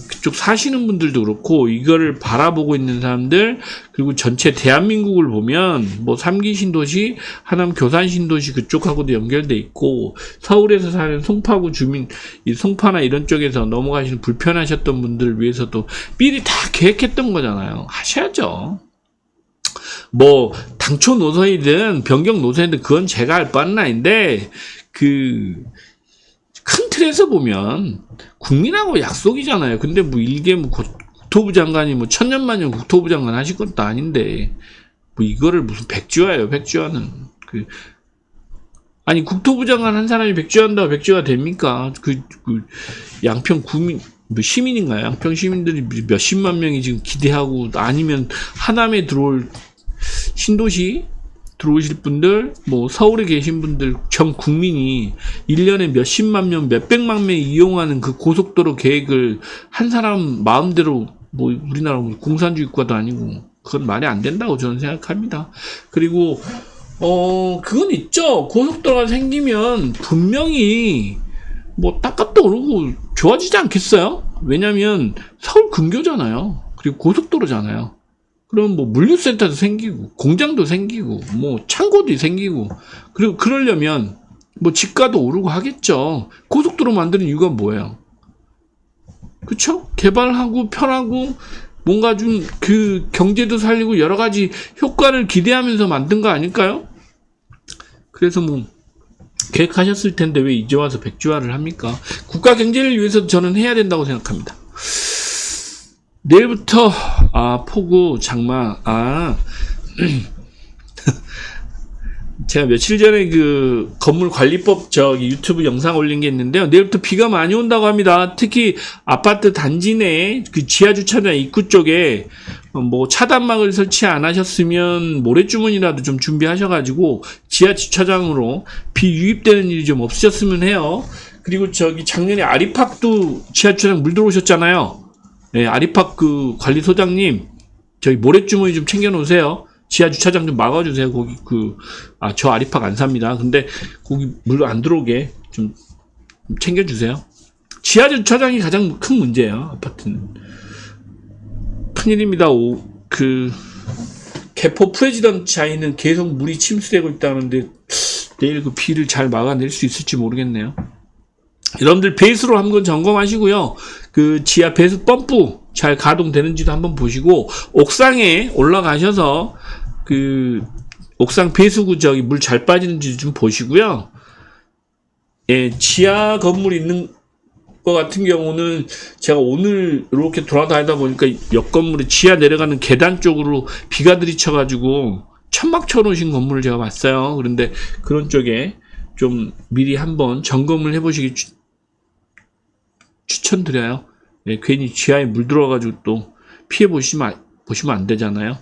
그쪽 사시는 분들도 그렇고 이거를 바라보고 있는 사람들 그리고 전체 대한민국을 보면 뭐 3기 신도시, 하남 교산 신도시 그쪽하고도 연결돼 있고 서울에서 사는 송파구 주민, 이 송파나 이런 쪽에서 넘어가시는 불편하셨던 분들을 위해서도 미리 다 계획했던 거잖아요. 하셔야죠. 뭐 당초 노선이든 변경 노선이든 그건 제가 할 바는 아닌데 큰 틀에서 보면 국민하고 약속이잖아요. 근데 뭐 일개 뭐 국토부 장관이 뭐 천년만년 국토부 장관 하실 것도 아닌데 뭐 이거를 무슨 백지화예요. 백지화는 아니 국토부 장관 한 사람이 백지화한다고 백지화 됩니까? 양평 구민 뭐 시민인가요? 양평 시민들이 몇십만 명이 지금 기대하고 아니면 하남에 들어올 신도시 들어오실 분들, 뭐 서울에 계신 분들 전 국민이 1년에 몇십만 명, 몇백만 명이 이용하는 그 고속도로 계획을 한 사람 마음대로 뭐 우리나라 공산주의 국가도 아니고 그건 말이 안 된다고 저는 생각합니다. 그리고 그건 있죠. 고속도로가 생기면 분명히 뭐 땅값도 오르고 좋아지지 않겠어요? 왜냐면 서울 근교잖아요. 그리고 고속도로잖아요. 그럼 뭐 물류센터도 생기고 공장도 생기고 뭐 창고도 생기고 그리고 그러려면 뭐 집가도 오르고 하겠죠. 고속도로 만드는 이유가 뭐예요? 그쵸? 개발하고 편하고 뭔가 좀 그 경제도 살리고 여러 가지 효과를 기대하면서 만든 거 아닐까요? 그래서 뭐 계획하셨을 텐데 왜 이제 와서 백지화를 합니까? 국가 경제를 위해서 저는 해야 된다고 생각합니다. 내일부터 폭우 장마 제가 며칠 전에 그 건물관리법 유튜브 영상 올린 게 있는데요. 내일부터 비가 많이 온다고 합니다. 특히 아파트 단지 내 그 지하주차장 입구 쪽에 뭐 차단막을 설치 안 하셨으면 모래주머니라도 좀 준비하셔가지고 지하주차장으로 비 유입되는 일이 좀 없으셨으면 해요. 그리고 작년에 아리팍도 지하주차장 물 들어오셨잖아요. 네, 아리팍 그 관리소장님, 모래주머니 좀 챙겨놓으세요. 지하 주차장 좀 막아주세요. 거기 저 아리팍 안 삽니다. 근데 거기 물 안 들어오게 좀 챙겨주세요. 지하 주차장이 가장 큰 문제예요. 아파트는. 큰일입니다. 개포 프레지던차에는 계속 물이 침수되고 있다는데 내일 그 비를 잘 막아낼 수 있을지 모르겠네요. 여러분들 배수로 한번 점검하시고요. 그 지하 배수 펌프 잘 가동되는지도 한번 보시고 옥상에 올라가셔서 그 옥상 배수구 물 잘 빠지는지 좀 보시고요. 예, 지하 건물 있는 것 같은 경우는 제가 오늘 이렇게 돌아다니다 보니까 옆 건물에 지하 내려가는 계단 쪽으로 비가 들이쳐가지고 천막 쳐놓으신 건물을 제가 봤어요. 그런데 그런 쪽에 좀 미리 한번 점검을 해보시기 추천드려요. 네, 괜히 지하에 물 들어가지고 또 피해 보시면 안 되잖아요.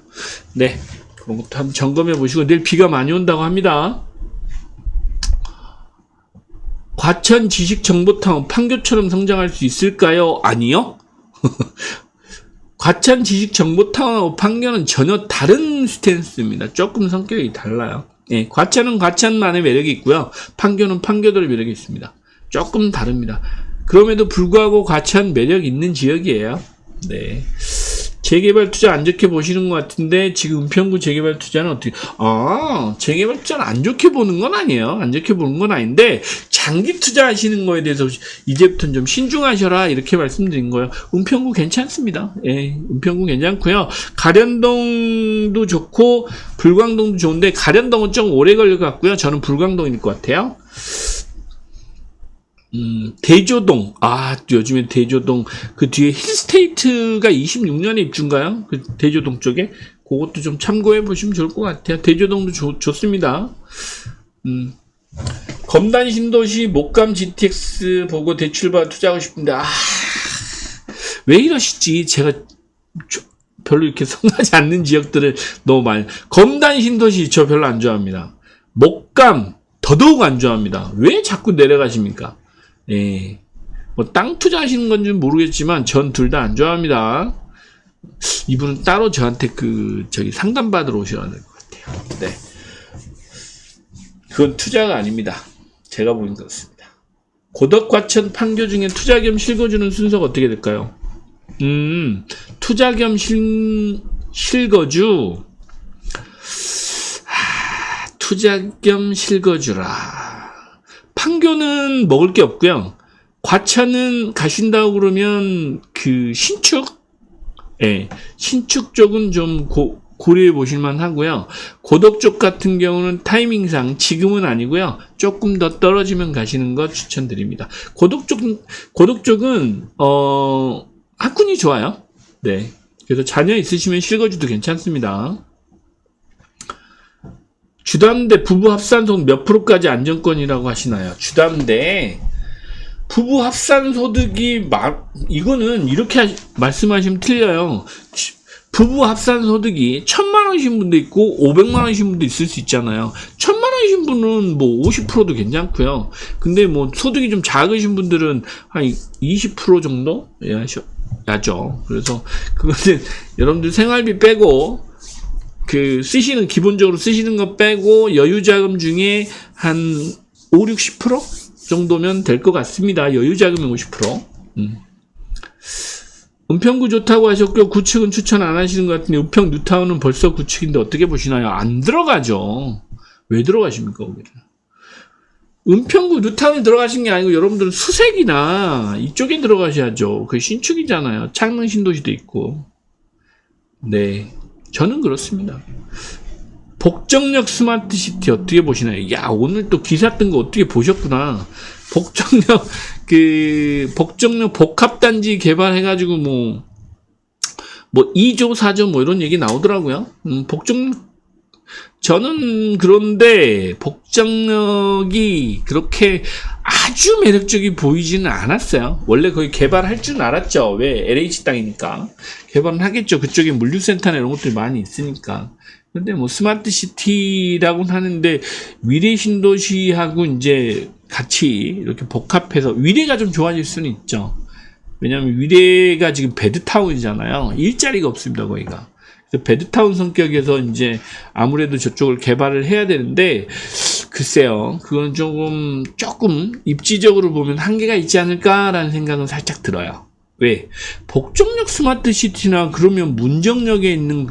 네, 그런 것도 한번 점검해 보시고 내일 비가 많이 온다고 합니다. 과천 지식정보타운 판교처럼 성장할 수 있을까요? 아니요. 과천 지식정보타운하고 판교는 전혀 다른 스탠스입니다. 조금 성격이 달라요. 네, 과천은 과천만의 매력이 있고요. 판교는 판교들의 매력이 있습니다. 조금 다릅니다. 그럼에도 불구하고 과천 매력 있는 지역이에요. 네. 재개발 투자 안 좋게 보시는 것 같은데 지금 은평구 재개발 투자는 어떻게? 재개발 투자는 안 좋게 보는 건 아니에요. 안 좋게 보는 건 아닌데 장기 투자하시는 거에 대해서 이제부터는 좀 신중하셔라 이렇게 말씀드린 거예요. 은평구 괜찮습니다. 예, 은평구 괜찮고요. 가련동도 좋고 불광동도 좋은데 가련동은 좀 오래 걸릴 것 같고요. 저는 불광동일 것 같아요. 대조동. 요즘에 대조동, 그 뒤에 힐스테이트가 26년에 입주인가요? 그 대조동 쪽에? 그것도 좀 참고해 보시면 좋을 것 같아요. 대조동도 좋습니다. 검단 신도시 목감 GTX 보고 대출받아 투자하고 싶은데, 왜 이러시지? 제가 별로 이렇게 성하지 않는 지역들을 너무 많이. 검단 신도시 저 별로 안 좋아합니다. 목감 더더욱 안 좋아합니다. 왜 자꾸 내려가십니까? 예. 땅 투자하시는 건지 모르겠지만 전 둘 다 안 좋아합니다. 이분은 따로 저한테 상담 받으러 오셔야 될 것 같아요. 네. 그건 투자가 아닙니다. 제가 보기엔 그렇습니다. 고덕과천 판교 중에 투자 겸 실거주는 순서가 어떻게 될까요? 투자 겸 실거주. 투자 겸 실거주라. 판교는 먹을 게 없고요. 과천은 가신다고 그러면 신축? 예, 신축 쪽은 좀 고려해 보실만 하고요. 고덕 쪽 같은 경우는 타이밍상 지금은 아니고요. 조금 더 떨어지면 가시는 거 추천드립니다. 고덕 쪽은 학군이 좋아요. 네. 그래서 자녀 있으시면 실거주도 괜찮습니다. 주담대 부부 합산소득 몇 프로까지 안정권이라고 하시나요? 주담대 부부 합산소득이 이거는 이렇게 말씀하시면 틀려요. 부부 합산소득이 1,000만 원이신 분도 있고 500만 원이신 분도 있을 수 있잖아요. 1,000만 원이신 분은 뭐 50%도 괜찮고요. 근데 뭐 소득이 좀 작으신 분들은 한 20% 정도 야죠. 그래서 그거는 여러분들 생활비 빼고 기본적으로 쓰시는 거 빼고 여유자금 중에 한 5, 60% 정도면 될 것 같습니다. 여유자금이 50%. 은평구 좋다고 하셨고 구축은 추천 안 하시는 것 같은데 은평 뉴타운은 벌써 구축인데 어떻게 보시나요? 안 들어가죠. 왜 들어가십니까? 거기를? 은평구 뉴타운에 들어가신 게 아니고 여러분들은 수색이나 이쪽에 들어가셔야죠. 그 신축이잖아요. 창릉 신도시도 있고. 네, 저는 그렇습니다. 복정역 스마트시티 어떻게 보시나요? 야, 오늘 또 기사 뜬 거 어떻게 보셨구나. 복정역 복합단지 개발해가지고 뭐 2조, 4조 뭐 이런 얘기 나오더라고요. 저는 그런데 복정역이 그렇게 아주 매력적이 보이지는 않았어요. 원래 거기 개발할 줄은 알았죠. 왜? LH 땅이니까. 개발은 하겠죠. 그쪽에 물류센터나 이런 것들이 많이 있으니까. 근데 뭐 스마트시티라고는 하는데 위례 신도시하고 이제 같이 이렇게 복합해서 위례가 좀 좋아질 수는 있죠. 왜냐하면 위례가 지금 베드타운이잖아요. 일자리가 없습니다, 거기가. 그래서 베드타운 성격에서 이제 아무래도 저쪽을 개발을 해야 되는데 글쎄요, 그건 조금 입지적으로 보면 한계가 있지 않을까라는 생각은 살짝 들어요. 왜? 복정역 스마트시티나 그러면 문정역에 있는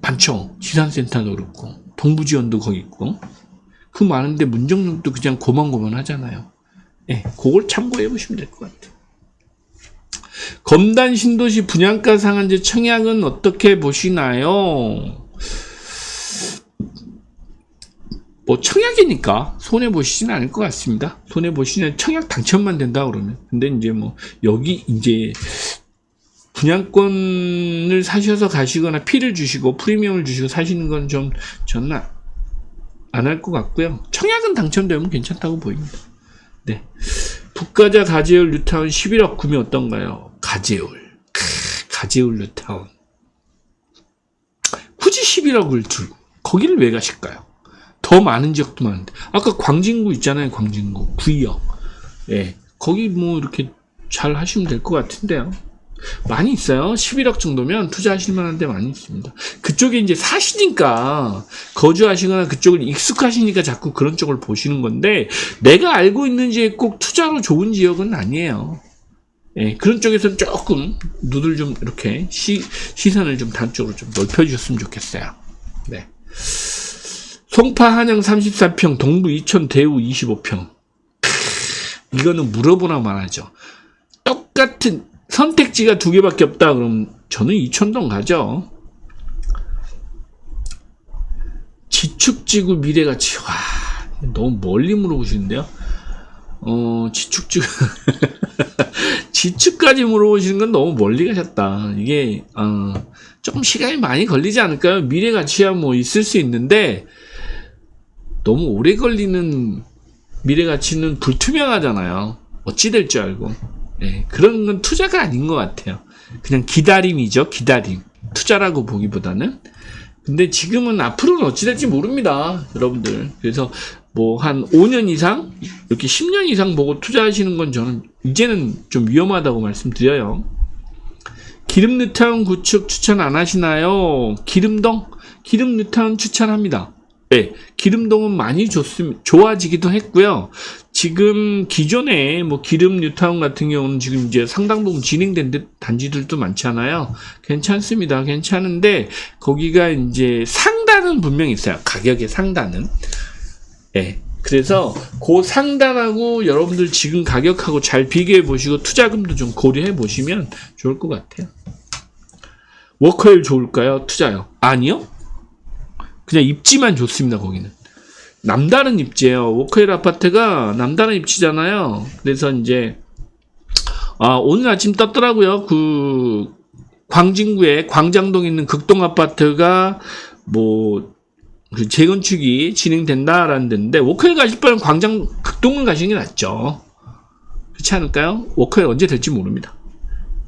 많죠. 지산센터도 그렇고 동부지원도 거기 있고 그 많은데 문정역도 그냥 고만고만 하잖아요. 네, 그걸 참고해 보시면 될 것 같아요. 검단 신도시 분양가 상한제 청약은 어떻게 보시나요? 뭐 청약이니까 손해 보시지는 않을 것 같습니다. 손해 보시면 청약 당첨만 된다 그러면. 근데 이제 뭐 여기 이제 분양권을 사셔서 가시거나 피를 주시고 프리미엄을 주시고 사시는 건 좀 저는 안 할 것 같고요. 청약은 당첨되면 괜찮다고 보입니다. 네. 북가자 가재울 뉴타운 11억 구매 어떤가요? 가재울 뉴타운 굳이 11억을 들고 거기를 왜 가실까요? 더 많은 지역도 많은데 아까 광진구 있잖아요. 광진구 9억. 예, 거기 뭐 이렇게 잘 하시면 될 것 같은데요. 많이 있어요. 11억 정도면 투자하실 만한 데 많이 있습니다. 그쪽에 이제 사시니까 거주하시거나 그쪽을 익숙하시니까 자꾸 그런 쪽을 보시는 건데 내가 알고 있는 지역에 꼭 투자로 좋은 지역은 아니에요. 예, 그런 쪽에서는 조금 눈을 좀 이렇게 시선을 좀 단쪽으로 좀 넓혀주셨으면 좋겠어요. 네. 송파 한양 34평 동부 이천 대우 25평 이거는 물어보나 말하죠. 똑같은 선택지가 두 개밖에 없다 그럼 저는 이천동 가죠. 지축지구 미래가치. 와, 너무 멀리 물어보시는데요. 지축지구 지축까지 물어보시는 건 너무 멀리 가셨다. 이게 조금 시간이 많이 걸리지 않을까요? 미래가치야 뭐 있을 수 있는데 너무 오래 걸리는 미래가치는 불투명하잖아요. 어찌 될 줄 알고. 네, 그런 건 투자가 아닌 것 같아요. 그냥 기다림이죠. 기다림. 투자라고 보기보다는. 근데 지금은 앞으로는 어찌 될지 모릅니다. 여러분들. 그래서 뭐 한 5년 이상 이렇게 10년 이상 보고 투자하시는 건 저는 이제는 좀 위험하다고 말씀드려요. 기름 뉴타운 구축 추천 안 하시나요? 기름동 추천합니다. 네, 기름동은 많이 좋아지기도 했고요. 지금 기존에 뭐 기름 뉴타운 같은 경우는 지금 이제 상당 부분 진행된 단지들도 많잖아요. 괜찮습니다. 괜찮은데 거기가 이제 상단은 분명히 있어요. 가격의 상단은. 네. 그래서 그 상단하고 여러분들 지금 가격하고 잘 비교해 보시고 투자금도 좀 고려해 보시면 좋을 것 같아요. 워커힐 좋을까요? 투자요? 아니요. 그냥 입지만 좋습니다. 거기는 남다른 입지예요. 워커힐 아파트가 남다른 입지잖아요. 그래서 이제 오늘 아침 떴더라고요. 그 광진구에 광장동에 있는 극동 아파트가 뭐 그 재건축이 진행된다라는 데인데 워커힐 가실 바는 극동을 가시는 게 낫죠. 그렇지 않을까요? 워커힐 언제 될지 모릅니다.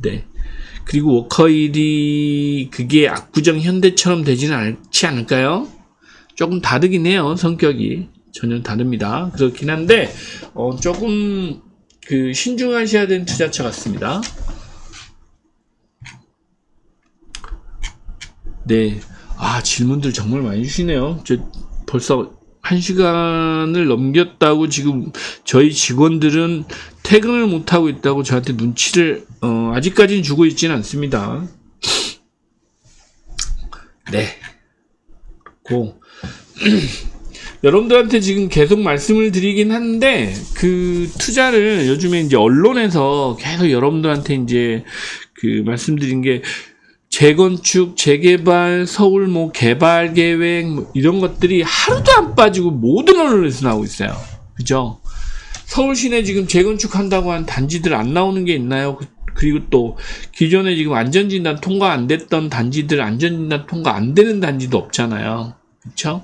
네. 그리고 워커힐이 그게 압구정 현대처럼 되지는 않지 않을까요? 조금 다르긴 해요. 성격이 전혀 다릅니다. 그렇긴 한데 조금 그 신중하셔야 되는 투자처 같습니다. 네. 질문들 정말 많이 주시네요. 벌써 1시간을 넘겼다고 지금 저희 직원들은 퇴근을 못하고 있다고 저한테 눈치를 아직까지는 주고 있지는 않습니다. 네. 여러분들한테 지금 계속 말씀을 드리긴 하는데 그 투자를 요즘에 이제 언론에서 계속 여러분들한테 이제 그 말씀드린 게 재건축, 재개발, 서울 뭐 개발 계획 뭐 이런 것들이 하루도 안 빠지고 모든 언론에서 나오고 있어요. 그죠? 서울 시내 지금 재건축한다고 한 단지들 안 나오는 게 있나요? 그리고 또 기존에 지금 안전진단 통과 안 됐던 단지들 안전진단 통과 안 되는 단지도 없잖아요. 그렇죠?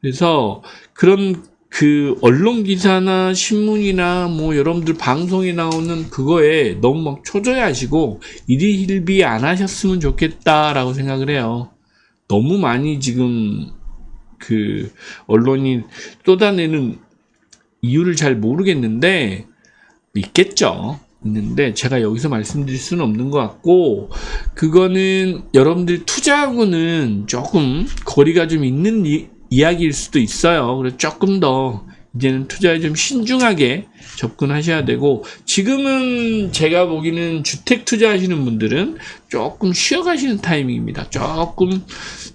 그래서 그런 그 언론 기사나 신문이나 뭐 여러분들 방송에 나오는 그거에 너무 막 초조해하시고 일희일비 안 하셨으면 좋겠다라고 생각을 해요. 너무 많이 지금 그 언론이 쏟아내는 이유를 잘 모르겠는데 있는데 제가 여기서 말씀드릴 수는 없는 것 같고 그거는 여러분들 투자하고는 조금 거리가 좀 있는 이야기일 수도 있어요. 그래서 조금 더 이제는 투자에 좀 신중하게 접근하셔야 되고 지금은 제가 보기에는 주택 투자하시는 분들은 조금 쉬어가시는 타이밍입니다. 조금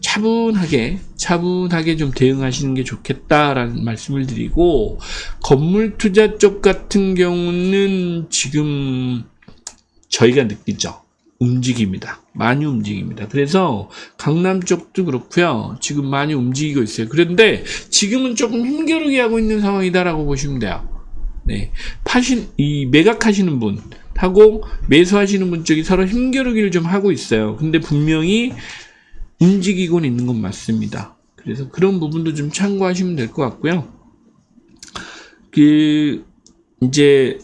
차분하게 좀 대응하시는 게 좋겠다라는 말씀을 드리고 건물 투자 쪽 같은 경우는 지금 저희가 느끼죠. 움직입니다. 많이 움직입니다. 그래서 강남 쪽도 그렇고요. 지금 많이 움직이고 있어요. 그런데 지금은 조금 힘겨루게 하고 있는 상황이다라고 보시면 돼요. 네. 매각하시는 분하고 매수하시는 분 쪽이 서로 힘겨루기를 좀 하고 있어요. 근데 분명히 움직이고는 있는 건 맞습니다. 그래서 그런 부분도 좀 참고하시면 될 것 같고요. 이제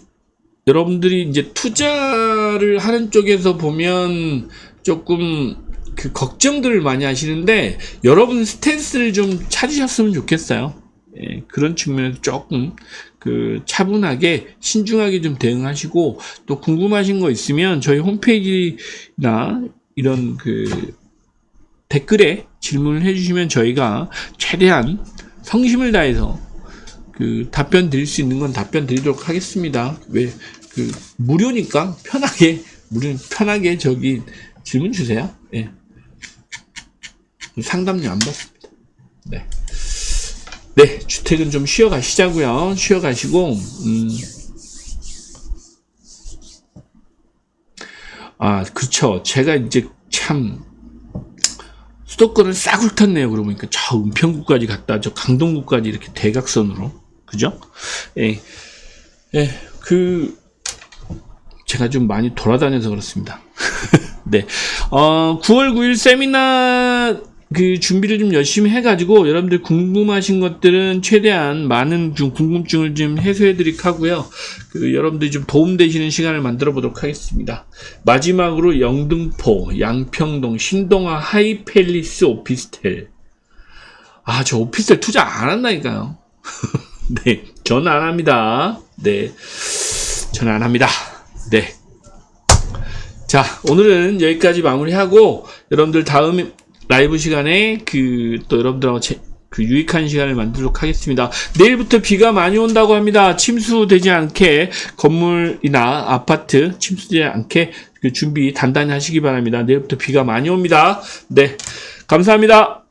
여러분들이 이제 투자를 하는 쪽에서 보면 조금 그 걱정들을 많이 하시는데 여러분 스탠스를 좀 찾으셨으면 좋겠어요. 예, 그런 측면에서 조금 그 차분하게 신중하게 좀 대응하시고 또 궁금하신 거 있으면 저희 홈페이지나 이런 그 댓글에 질문을 해주시면 저희가 최대한 성심을 다해서 그 답변 드릴 수 있는 건 답변 드리도록 하겠습니다. 무료니까 편하게 저기 질문 주세요. 예. 상담료 안 받습니다. 네. 네, 주택은 좀 쉬어 가시자고요. 쉬어 가시고 그쵸. 제가 이제 참 수도권을 싹 훑었네요. 그러고 보니까 저 은평구까지 갔다 저 강동구까지 이렇게 대각선으로. 그죠? 예. 예. 제가 좀 많이 돌아다녀서 그렇습니다. 네. 9월 9일 세미나 그 준비를 좀 열심히 해가지고 여러분들 궁금하신 것들은 최대한 많은 좀 궁금증을 좀 해소해드리도록 하고요. 여러분들이 좀 도움되시는 시간을 만들어 보도록 하겠습니다. 마지막으로 영등포, 양평동, 신동아 하이팰리스 오피스텔. 저 오피스텔 투자 안 한다니까요. 네, 전 안 합니다. 네, 전 안 합니다. 네. 자, 오늘은 여기까지 마무리하고, 여러분들 다음 라이브 시간에 또 여러분들하고 유익한 시간을 만들도록 하겠습니다. 내일부터 비가 많이 온다고 합니다. 침수되지 않게, 건물이나 아파트 침수되지 않게 준비 단단히 하시기 바랍니다. 내일부터 비가 많이 옵니다. 네, 감사합니다.